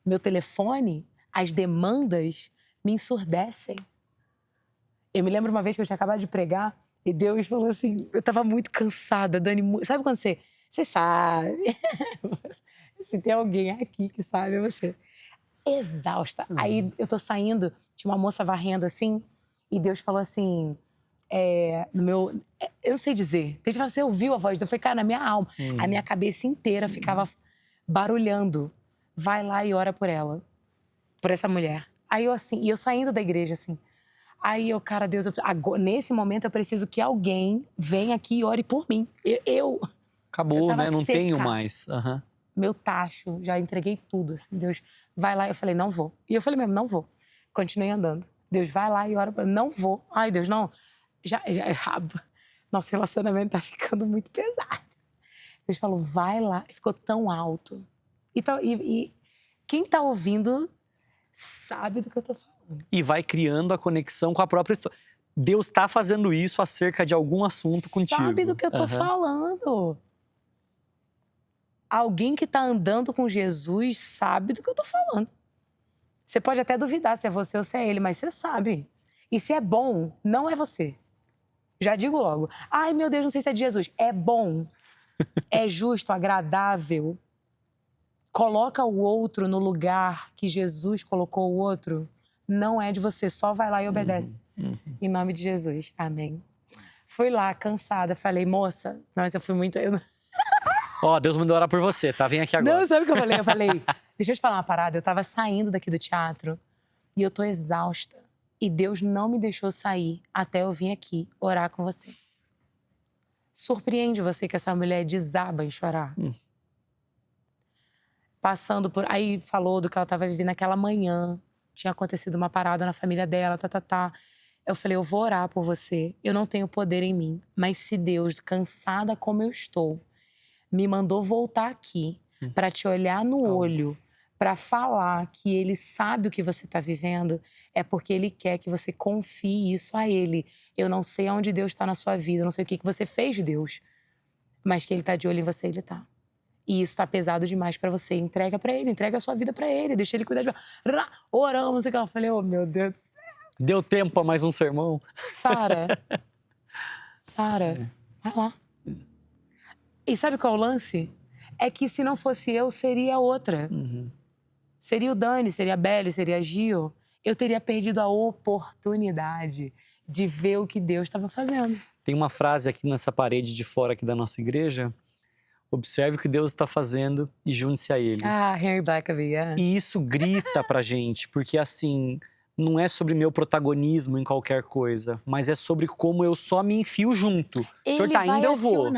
meu telefone, as demandas me ensurdecem. Eu me lembro uma vez que eu tinha acabado de pregar e Deus falou assim, eu estava muito cansada, Dani. Sabe quando você sabe? Se tem alguém aqui que sabe, é você. Exausta. Aí eu tô saindo, tinha uma moça varrendo assim, e Deus falou assim... eu não sei dizer. Tem gente que fala, você ouviu a voz? Eu falei, cara, na minha alma. A minha cabeça inteira ficava barulhando. Vai lá e ora por ela. Por essa mulher. Aí eu assim, e eu saindo da igreja assim. Aí eu, cara, Deus, nesse momento eu preciso que alguém venha aqui e ore por mim. Acabou, né? Não seca. tenho mais. Meu tacho, já entreguei tudo. Assim. Deus, vai lá. Eu falei, não vou. E eu falei mesmo, não vou. Continuei andando. Deus, vai lá e ora por mim. Não vou. Ai, Deus, não. Já nosso relacionamento tá ficando muito pesado. Deus falou, vai lá. Ficou tão alto. E quem tá ouvindo sabe do que eu tô falando. E vai criando a conexão com a própria história. Deus tá fazendo isso acerca de algum assunto contigo. Sabe do que eu tô falando. Alguém que tá andando com Jesus sabe do que eu tô falando. Você pode até duvidar se é você ou se é ele, mas você sabe. E se é bom, não é você. Já digo logo. Ai, meu Deus, não sei se é de Jesus. É bom. É justo, agradável. coloca o outro no lugar que Jesus colocou o outro, não é de você, só vai lá e obedece. Em nome de Jesus, amém. Fui lá, cansada, falei, moça, mas eu fui muito... Ó, Deus mandou orar por você, tá? Vem aqui agora. Não, sabe o que eu falei? Eu falei, deixa eu te falar uma parada, eu tava saindo daqui do teatro e eu tô exausta. E Deus não me deixou sair até eu vir aqui orar com você. Surpreende você que essa mulher desaba em chorar. Passando por... Aí falou do que ela tava vivendo naquela manhã. Tinha acontecido uma parada na família dela, tá. Eu falei, eu vou orar por você. Eu não tenho poder em mim. Mas se Deus, cansada como eu estou, me mandou voltar aqui para te olhar no olho, para falar que Ele sabe o que você está vivendo, é porque Ele quer que você confie isso a Ele. Eu não sei aonde Deus está na sua vida, eu não sei o que você fez de Deus, mas que Ele está de olho em você, Ele está. E isso está pesado demais para você. Entrega para Ele, entrega a sua vida para Ele, deixa Ele cuidar de você. Oramos, não sei o que. Eu falei, oh meu Deus do céu. Deu tempo para mais um sermão? Sara, vai lá. E sabe qual é o lance? É que se não fosse eu, seria outra. Seria o Dani, seria a Belle, seria a Gio. Eu teria perdido a oportunidade de ver o que Deus estava fazendo. Tem uma frase aqui nessa parede de fora aqui da nossa igreja. Observe o que Deus está fazendo e junte-se a Ele. Ah, Henry Blackaby, yeah. E isso grita pra gente, porque assim, não é sobre meu protagonismo em qualquer coisa, mas é sobre como eu só me enfio junto. O senhor tá indo, eu vou.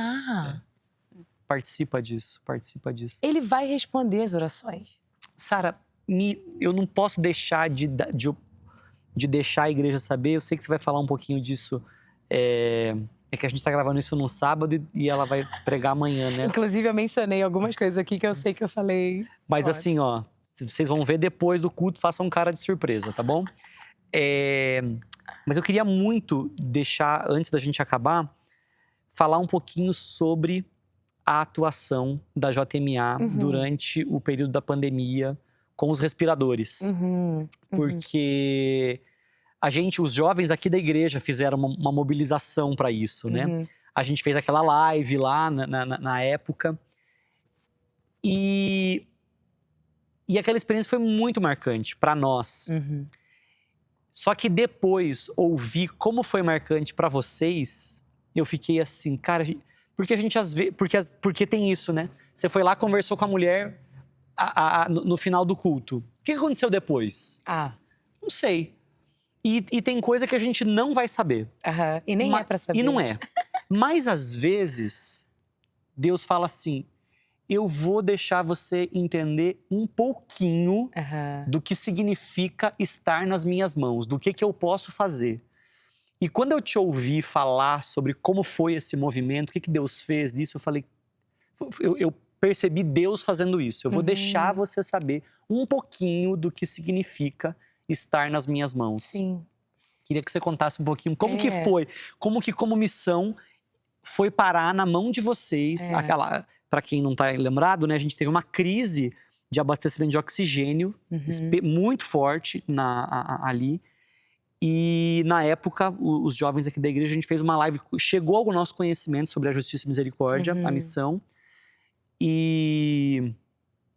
Participa disso, participa disso. Ele vai responder as orações. Sara, eu não posso deixar de deixar a igreja saber. Eu sei que você vai falar um pouquinho disso. É que a gente tá gravando isso no sábado e ela vai pregar amanhã, né? Inclusive, eu mencionei algumas coisas aqui que eu sei que eu falei. Mas assim, ó, vocês vão ver depois do culto, façam cara de surpresa, tá bom? Mas eu queria muito deixar, antes da gente acabar, falar um pouquinho sobre a atuação da JMA durante o período da pandemia com os respiradores. Porque a gente, os jovens aqui da igreja fizeram uma mobilização para isso, né? A gente fez aquela live lá na época. E aquela experiência foi muito marcante para nós. Só que depois, ouvir como foi marcante para vocês, eu fiquei assim, cara... Porque a gente às vezes... Porque tem isso, né? Você foi lá, conversou com a mulher no final do culto. O que aconteceu depois? Não sei. E tem coisa que a gente não vai saber. E nem é pra saber. E não é. Mas às vezes, Deus fala assim, eu vou deixar você entender um pouquinho do que significa estar nas minhas mãos, do que eu posso fazer. E quando eu te ouvi falar sobre como foi esse movimento, o que Deus fez disso, eu falei, eu percebi Deus fazendo isso. Eu vou deixar você saber um pouquinho do que significa estar nas minhas mãos. Sim. Queria que você contasse um pouquinho como que foi, como missão foi parar na mão de vocês. Para quem não está lembrado, né, a gente teve uma crise de abastecimento de oxigênio muito forte ali. E na época, os jovens aqui da igreja, a gente fez uma live, chegou ao nosso conhecimento sobre a Justiça e Misericórdia, a missão. E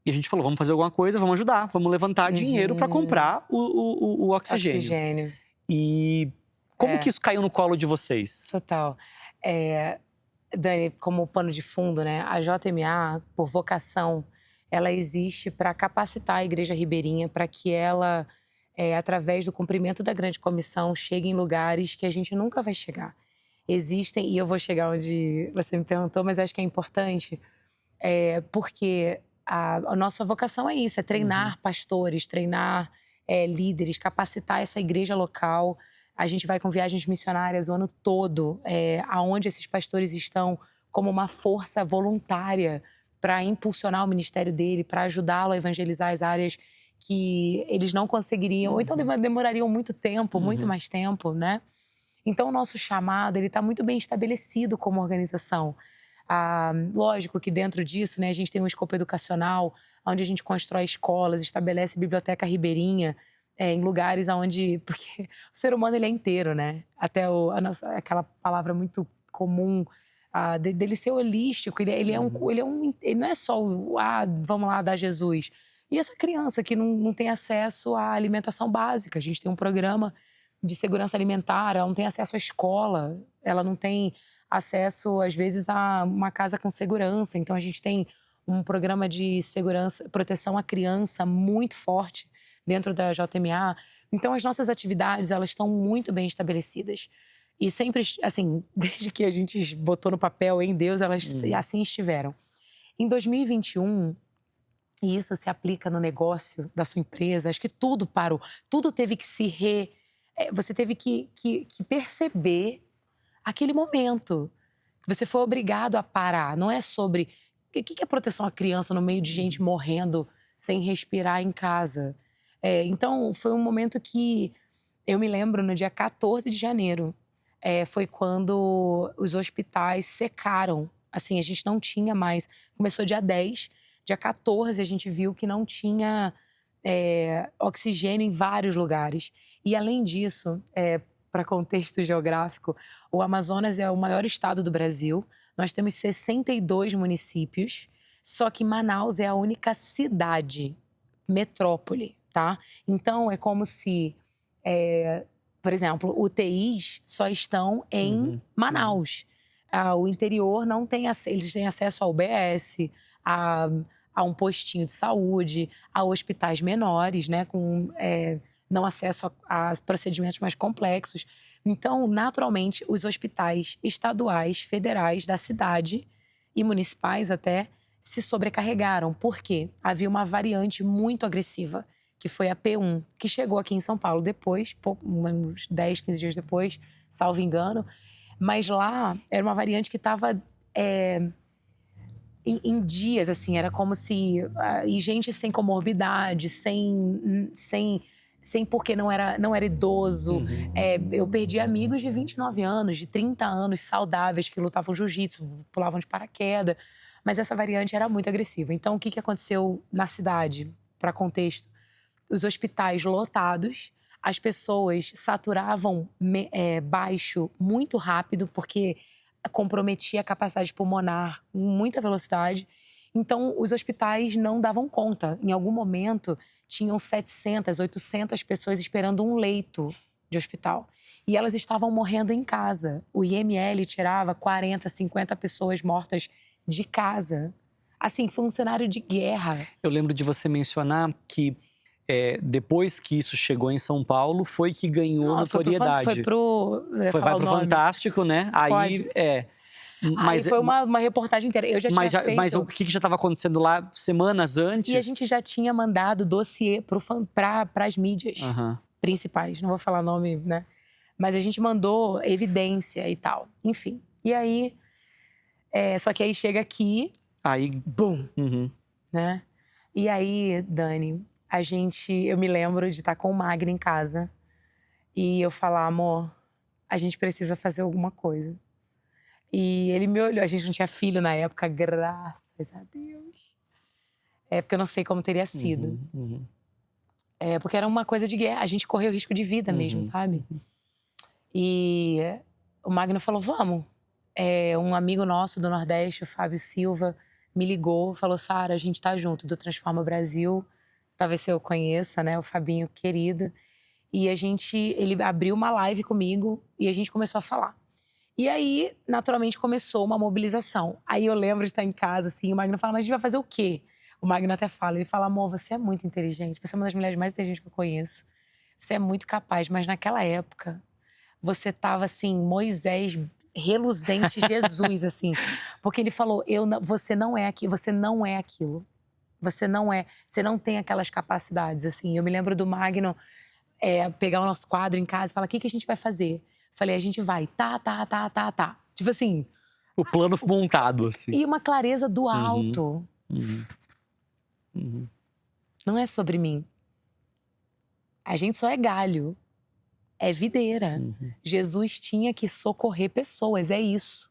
a gente falou, vamos fazer alguma coisa, vamos ajudar, vamos levantar dinheiro para comprar o oxigênio. E como que isso caiu no colo de vocês? Total. Dani, como pano de fundo, né? A JMA, por vocação, ela existe para capacitar a Igreja Ribeirinha para que ela, através do cumprimento da grande comissão, chegue em lugares que a gente nunca vai chegar. Existem, e eu vou chegar onde você me perguntou, mas acho que é importante, porque a nossa vocação é isso, é treinar pastores, treinar líderes, capacitar essa igreja local. A gente vai com viagens missionárias o ano todo, aonde esses pastores estão, como uma força voluntária para impulsionar o ministério dele, para ajudá-lo a evangelizar as áreas que eles não conseguiriam, ou então demorariam muito tempo, muito mais tempo, né? Então, o nosso chamado, ele está muito bem estabelecido como organização. Lógico que dentro disso, né, a gente tem um escopo educacional, onde a gente constrói escolas, estabelece biblioteca ribeirinha, em lugares onde... Porque o ser humano, ele é inteiro, né? Até aquela palavra muito comum, dele ser holístico. Ele não é só vamos lá dar Jesus. E essa criança que não tem acesso à alimentação básica. A gente tem um programa de segurança alimentar, ela não tem acesso à escola, ela não tem acesso, às vezes, a uma casa com segurança. Então, a gente tem um programa de segurança, proteção à criança muito forte dentro da JMA. Então, as nossas atividades, elas estão muito bem estabelecidas. E sempre, assim, desde que a gente botou no papel em Deus, elas assim estiveram. Em 2021, e isso se aplica no negócio da sua empresa, acho que tudo parou. Tudo teve que você teve que perceber aquele momento. Você foi obrigado a parar. Não é sobre... O que é proteção à criança no meio de gente morrendo sem respirar em casa? Então, foi um momento que... Eu me lembro, no dia 14 de janeiro, foi quando os hospitais secaram. Assim, a gente não tinha mais... Começou dia 10, dia 14 a gente viu que não tinha oxigênio em vários lugares. E, além disso, para contexto geográfico, o Amazonas é o maior estado do Brasil. Nós temos 62 municípios, só que Manaus é a única cidade, metrópole, tá? Então, é como se, por exemplo, UTIs só estão em Manaus. O interior não tem acesso, eles têm acesso ao UBS, a um postinho de saúde, a hospitais menores, né, com não acesso a procedimentos mais complexos. Então, naturalmente, os hospitais estaduais, federais da cidade e municipais até se sobrecarregaram. Por quê? Havia uma variante muito agressiva, que foi a P1, que chegou aqui em São Paulo depois, uns 10, 15 dias depois, salvo engano. Mas lá era uma variante que estava em dias, assim, era como se... e gente sem comorbidade, sem porque não era idoso. Eu perdi amigos de 29 anos, de 30 anos, saudáveis, que lutavam jiu-jitsu, pulavam de paraquedas. Mas essa variante era muito agressiva. Então, o que aconteceu na cidade? Para contexto, os hospitais lotados, as pessoas saturavam baixo muito rápido, porque comprometia a capacidade pulmonar com muita velocidade. Então, os hospitais não davam conta. Em algum momento, tinham 700, 800 pessoas esperando um leito de hospital. E elas estavam morrendo em casa. O IML tirava 40, 50 pessoas mortas de casa. Assim, foi um cenário de guerra. Eu lembro de você mencionar que depois que isso chegou em São Paulo, foi que ganhou notoriedade. Vai pro Fantástico, né? Pode. Mas foi uma reportagem inteira. Eu já tinha feito... Mas o que já estava acontecendo lá semanas antes? E a gente já tinha mandado dossiê para as mídias principais. Não vou falar nome, né? Mas a gente mandou evidência e tal. Enfim. E aí... só que aí chega aqui... Aí... Bum! Né? E aí, Dani, eu me lembro de estar com o Magno em casa. E eu falar, amor, a gente precisa fazer alguma coisa. E ele me olhou, a gente não tinha filho na época, graças a Deus. Porque eu não sei como teria sido. Porque era uma coisa de guerra, a gente correu risco de vida mesmo, sabe? E o Magno falou, vamos. Um amigo nosso do Nordeste, o Fábio Silva, me ligou, falou, Sara, a gente tá junto, do Transforma Brasil. Talvez você o conheça, né? O Fabinho querido. E ele abriu uma live comigo e a gente começou a falar. E aí, naturalmente, começou uma mobilização. Aí eu lembro de estar em casa, assim, o Magno fala, mas a gente vai fazer o quê? O Magno até fala, ele fala, amor, você é muito inteligente, você é uma das mulheres mais inteligentes que eu conheço. Você é muito capaz, mas naquela época, você tava assim, Moisés reluzente, Jesus, assim. Porque ele falou, você não é aquilo, você não é aquilo. Você não tem aquelas capacidades, assim. Eu me lembro do Magno pegar o nosso quadro em casa e falar, o que a gente vai fazer? Falei, a gente vai, tá. Tipo assim... O plano montado, assim. E uma clareza do alto. Não é sobre mim. A gente só é galho. É videira. Jesus tinha que socorrer pessoas, é isso.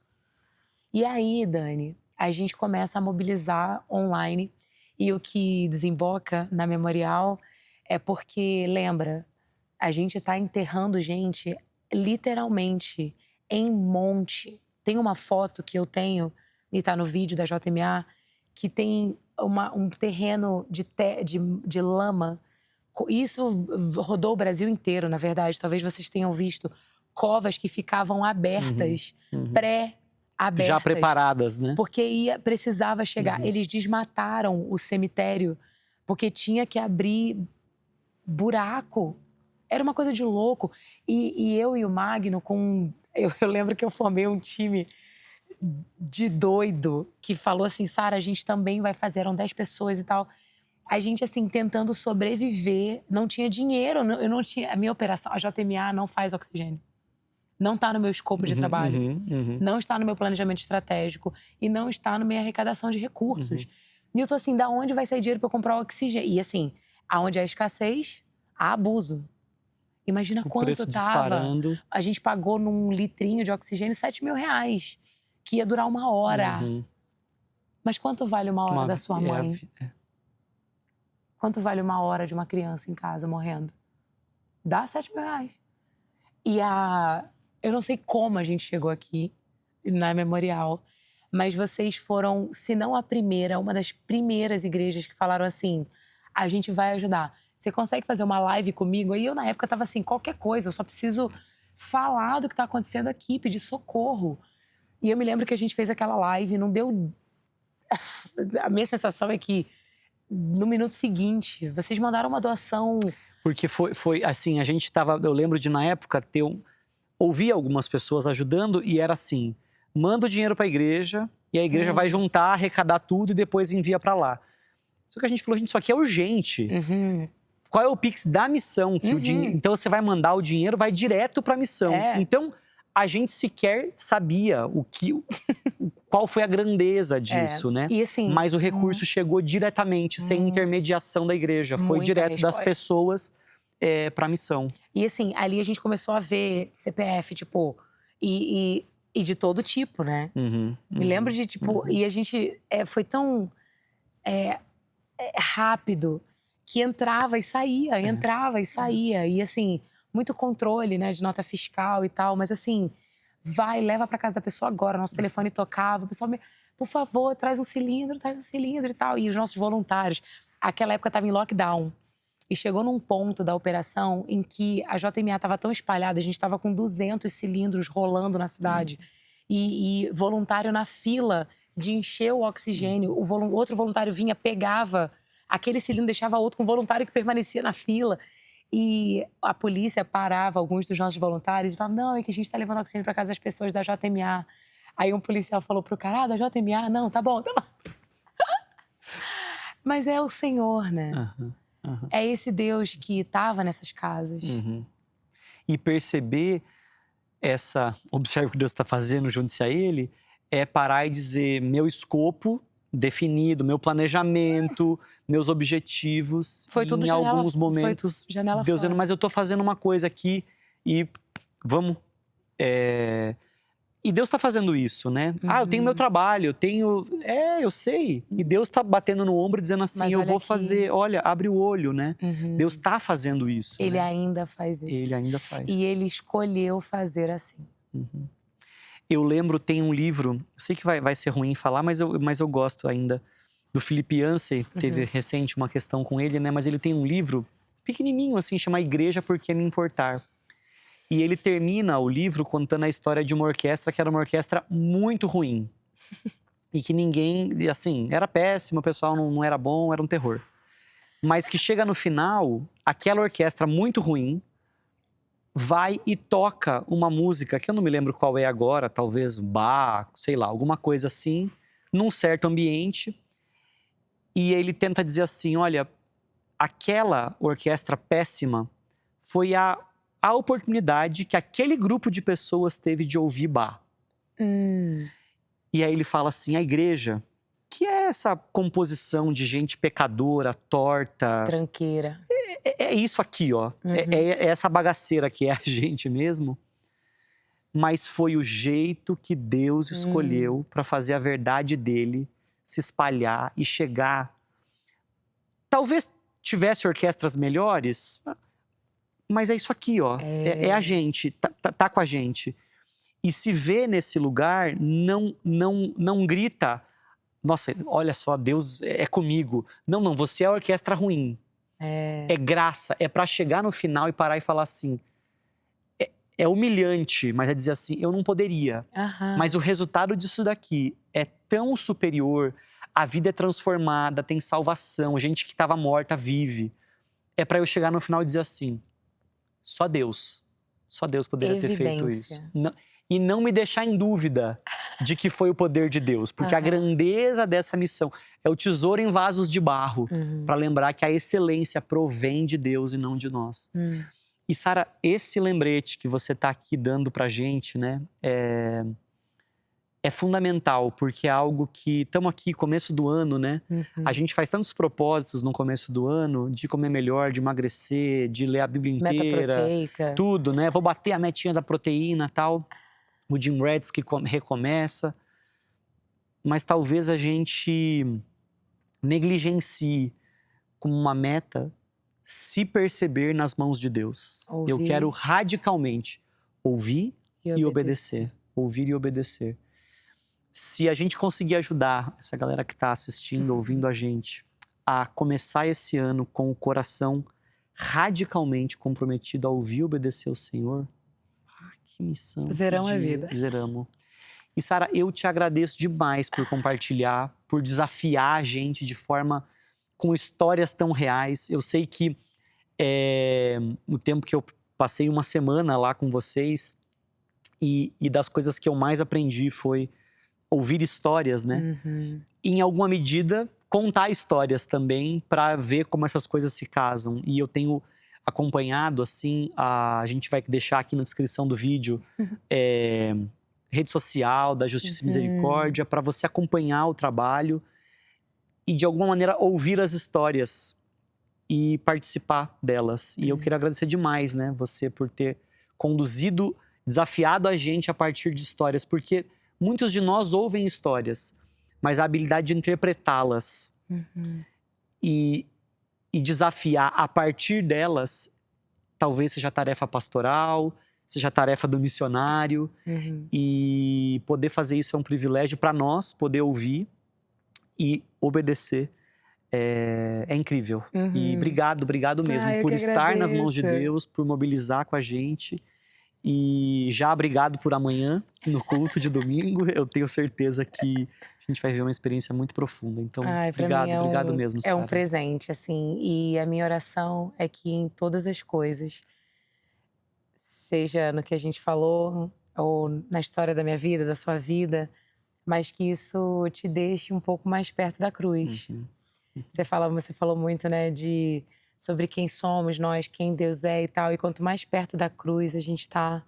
E aí, Dani, a gente começa a mobilizar online. E o que desemboca na Memorial é porque, lembra, a gente tá enterrando gente... literalmente, em monte. Tem uma foto que eu tenho, e tá no vídeo da JMA, que tem um terreno de lama. Isso rodou o Brasil inteiro, na verdade. Talvez vocês tenham visto covas que ficavam abertas, pré-abertas. Já preparadas, né? Porque precisava chegar. Eles desmataram o cemitério porque tinha que abrir buraco. Era uma coisa de louco. E eu e o Magno, eu lembro que eu formei um time de doido que falou assim, Sara, a gente também vai fazer, eram 10 pessoas e tal. A gente, assim, tentando sobreviver, não tinha dinheiro, eu não tinha, a minha operação, a JMA não faz oxigênio. Não está no meu escopo de trabalho, não está no meu planejamento estratégico e não está na minha arrecadação de recursos. E eu tô assim, da onde vai sair dinheiro para eu comprar oxigênio? E assim, aonde há escassez, há abuso. Imagina O quanto preço tava. disparando. A gente pagou num litrinho de oxigênio R$7.000, que ia durar 1 hora. Mas quanto vale 1 hora da sua mãe? Quanto vale 1 hora de uma criança em casa morrendo? Dá R$7.000. E eu não sei como a gente chegou aqui, na Memorial, mas vocês foram, se não a primeira, uma das primeiras igrejas que falaram assim, a gente vai ajudar. Você consegue fazer uma live comigo? Aí eu, na época, tava assim, qualquer coisa, eu só preciso falar do que tá acontecendo aqui, pedir socorro. E eu me lembro que a gente fez aquela live, não deu... A minha sensação é que, no minuto seguinte, vocês mandaram uma doação... Porque foi assim, a gente tava... Eu lembro de, na época, ouvir algumas pessoas ajudando e era assim, manda o dinheiro para a igreja e a igreja vai juntar, arrecadar tudo e depois envia para lá. Só que a gente falou, gente, isso aqui é urgente. Qual é o Pix da missão? Que então você vai mandar o dinheiro, vai direto para a missão. Então a gente sequer sabia qual foi a grandeza disso, né? E assim, mas o recurso chegou diretamente, sem intermediação da igreja. Foi direto das pessoas para a missão. E assim, ali a gente começou a ver CPF, tipo, e de todo tipo, né? Me lembro de, tipo, e a gente foi tão rápido que entrava e saía, entrava e saía. E assim, muito controle, né, de nota fiscal e tal, mas assim, leva pra casa da pessoa agora. Nosso telefone tocava, o pessoal por favor, traz um cilindro e tal. E os nossos voluntários, aquela época tava em lockdown. E chegou num ponto da operação em que a JMA estava tão espalhada, a gente estava com 200 cilindros rolando na cidade. E voluntário na fila de encher o oxigênio. Outro voluntário vinha, pegava aquele cilindro, deixava outro com o voluntário que permanecia na fila. E a polícia parava alguns dos nossos voluntários e falava, não, é que a gente está levando oxigênio para casa das pessoas da JMA. Aí um policial falou pro cara, da JMA? Não, tá bom, tá bom. Mas é o Senhor, né? É esse Deus que estava nessas casas. E perceber observe o que Deus está fazendo, junte-se a Ele, é parar e dizer, meu escopo definido, meu planejamento, meus objetivos. Foi tudo em alguns momentos, janela Deus fora. dizendo, mas eu estou fazendo uma coisa aqui e vamos... E Deus está fazendo isso, né? Eu tenho meu trabalho, eu sei. E Deus está batendo no ombro dizendo assim, Mas eu olha vou aqui. fazer, olha, abre o olho, né? Deus está fazendo isso. Ele né? ainda faz isso. Ele ainda faz. E ele escolheu fazer assim. Eu lembro, tem um livro, eu sei que vai ser ruim falar, mas eu gosto ainda, do Philip Yancey, teve recente uma questão com ele, né? Mas ele tem um livro pequenininho assim, chama Igreja Por Que Me Importar. E ele termina o livro contando a história de uma orquestra que era uma orquestra muito ruim. E que ninguém, assim, era péssimo, o pessoal não era bom, era um terror. Mas que chega no final, aquela orquestra muito ruim vai e toca uma música, que eu não me lembro qual é agora, talvez Bach, sei lá, alguma coisa assim, num certo ambiente. E ele tenta dizer assim, olha, aquela orquestra péssima foi a oportunidade que aquele grupo de pessoas teve de ouvir Bach. E aí ele fala assim, a igreja, que é essa composição de gente pecadora, torta... Tranqueira. É isso aqui, ó. É essa bagaceira que é a gente mesmo. Mas foi o jeito que Deus escolheu para fazer a verdade dele se espalhar e chegar. Talvez tivesse orquestras melhores, mas é isso aqui, ó. É a gente, tá com a gente. E se vê nesse lugar, não grita, nossa, olha só, Deus é comigo. Não, você é a orquestra ruim. É graça, é para chegar no final e parar e falar assim, é humilhante, mas é dizer assim, eu não poderia. Mas o resultado disso daqui é tão superior, a vida é transformada, tem salvação, gente que estava morta vive. É para eu chegar no final e dizer assim, só Deus poderia ter feito isso. E não me deixar em dúvida de que foi o poder de Deus. Porque a grandeza dessa missão é o tesouro em vasos de barro. Para lembrar que a excelência provém de Deus e não de nós. E Sara, esse lembrete que você está aqui dando pra gente, né? É fundamental, porque é algo que... Estamos aqui, começo do ano, né? A gente faz tantos propósitos no começo do ano, de comer melhor, de emagrecer, de ler a Bíblia inteira. Meta proteica. Tudo, né? Vou bater a metinha da proteína e tal. O Jim Reds que recomeça. Mas talvez a gente negligencie como uma meta se perceber nas mãos de Deus. Eu quero radicalmente ouvir e obedecer. Ouvir e obedecer. Se a gente conseguir ajudar essa galera que está assistindo, ouvindo a gente, a começar esse ano com o coração radicalmente comprometido a ouvir e obedecer o Senhor, que missão. Zeramos a vida. Zeramos. E Sara, eu te agradeço demais por compartilhar, por desafiar a gente de forma com histórias tão reais. Eu sei que no tempo que eu passei uma semana lá com vocês e das coisas que eu mais aprendi foi ouvir histórias, né? E, em alguma medida, contar histórias também para ver como essas coisas se casam. E eu tenho acompanhado, assim, a gente vai deixar aqui na descrição do vídeo rede social da Justiça e Misericórdia para você acompanhar o trabalho e, de alguma maneira, ouvir as histórias e participar delas. E eu quero agradecer demais, né, você por ter conduzido, desafiado a gente a partir de histórias, porque muitos de nós ouvem histórias, mas a habilidade de interpretá-las e desafiar a partir delas, talvez seja tarefa pastoral, seja tarefa do missionário, e poder fazer isso é um privilégio para nós, poder ouvir e obedecer. É incrível. E obrigado mesmo por estar nas mãos de Deus, por mobilizar com a gente. E já obrigado por amanhã, no culto de domingo. Eu tenho certeza que a gente vai viver uma experiência muito profunda. Então, obrigado mesmo, Sara. É um presente, assim. E a minha oração é que em todas as coisas, seja no que a gente falou, ou na história da minha vida, da sua vida, mas que isso te deixe um pouco mais perto da cruz. Você falou muito, né, sobre quem somos nós, quem Deus é e tal. E quanto mais perto da cruz a gente está,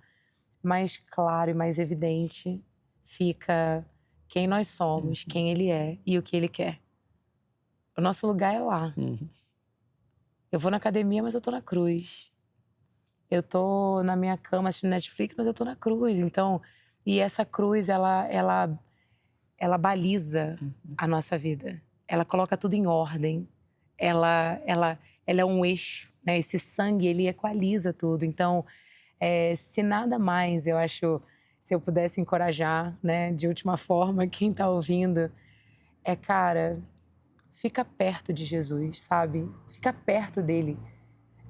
mais claro e mais evidente fica quem nós somos, quem Ele é e o que Ele quer. O nosso lugar é lá. Eu vou na academia, mas eu tô na cruz. Eu tô na minha cama assistindo Netflix, mas eu tô na cruz. Então, e essa cruz, ela baliza a nossa vida. Ela coloca tudo em ordem. Ela é um eixo, né? Esse sangue, ele equaliza tudo. Então, se nada mais, eu acho, se eu pudesse encorajar, né, de última forma, quem tá ouvindo, cara, fica perto de Jesus, sabe? Fica perto dele.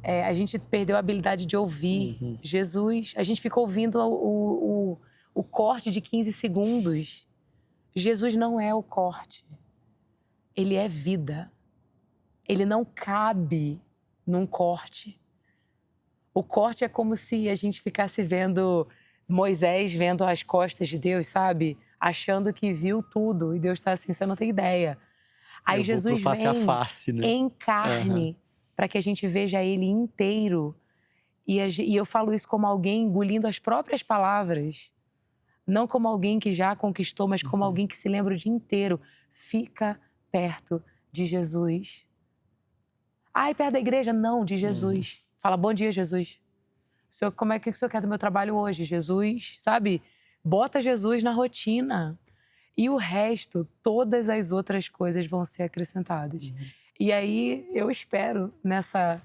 A gente perdeu a habilidade de ouvir Jesus. A gente ficou ouvindo o corte de 15 segundos. Jesus não é o corte. Ele é vida. Ele não cabe num corte. O corte é como se a gente ficasse vendo Moisés vendo as costas de Deus, sabe? Achando que viu tudo. E Deus está assim, você não tem ideia. Aí Jesus face a vem face, né? em carne para que a gente veja Ele inteiro. E eu falo isso como alguém engolindo as próprias palavras. Não como alguém que já conquistou, mas como alguém que se lembra o dia inteiro. Fica perto de Jesus. Ai, perto da igreja? Não, de Jesus. Fala, bom dia, Jesus. Como é que o senhor quer do meu trabalho hoje? Jesus, sabe? Bota Jesus na rotina. E o resto, todas as outras coisas vão ser acrescentadas. E aí, eu espero, nessa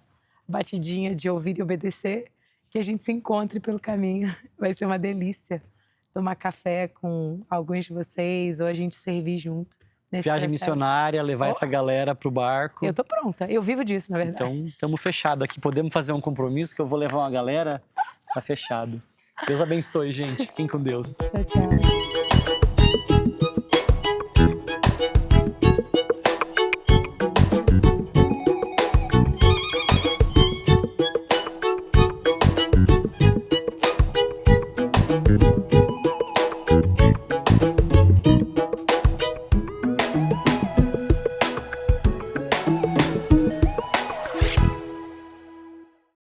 batidinha de ouvir e obedecer, que a gente se encontre pelo caminho. Vai ser uma delícia tomar café com alguns de vocês ou a gente servir junto nesse Viagem processo. missionária, levar essa galera pro barco. Eu tô pronta, eu vivo disso, na verdade. Então, estamos fechados aqui. Podemos fazer um compromisso que eu vou levar uma galera? Tá fechado. Deus abençoe, gente. Fiquem com Deus. Tchau, tchau.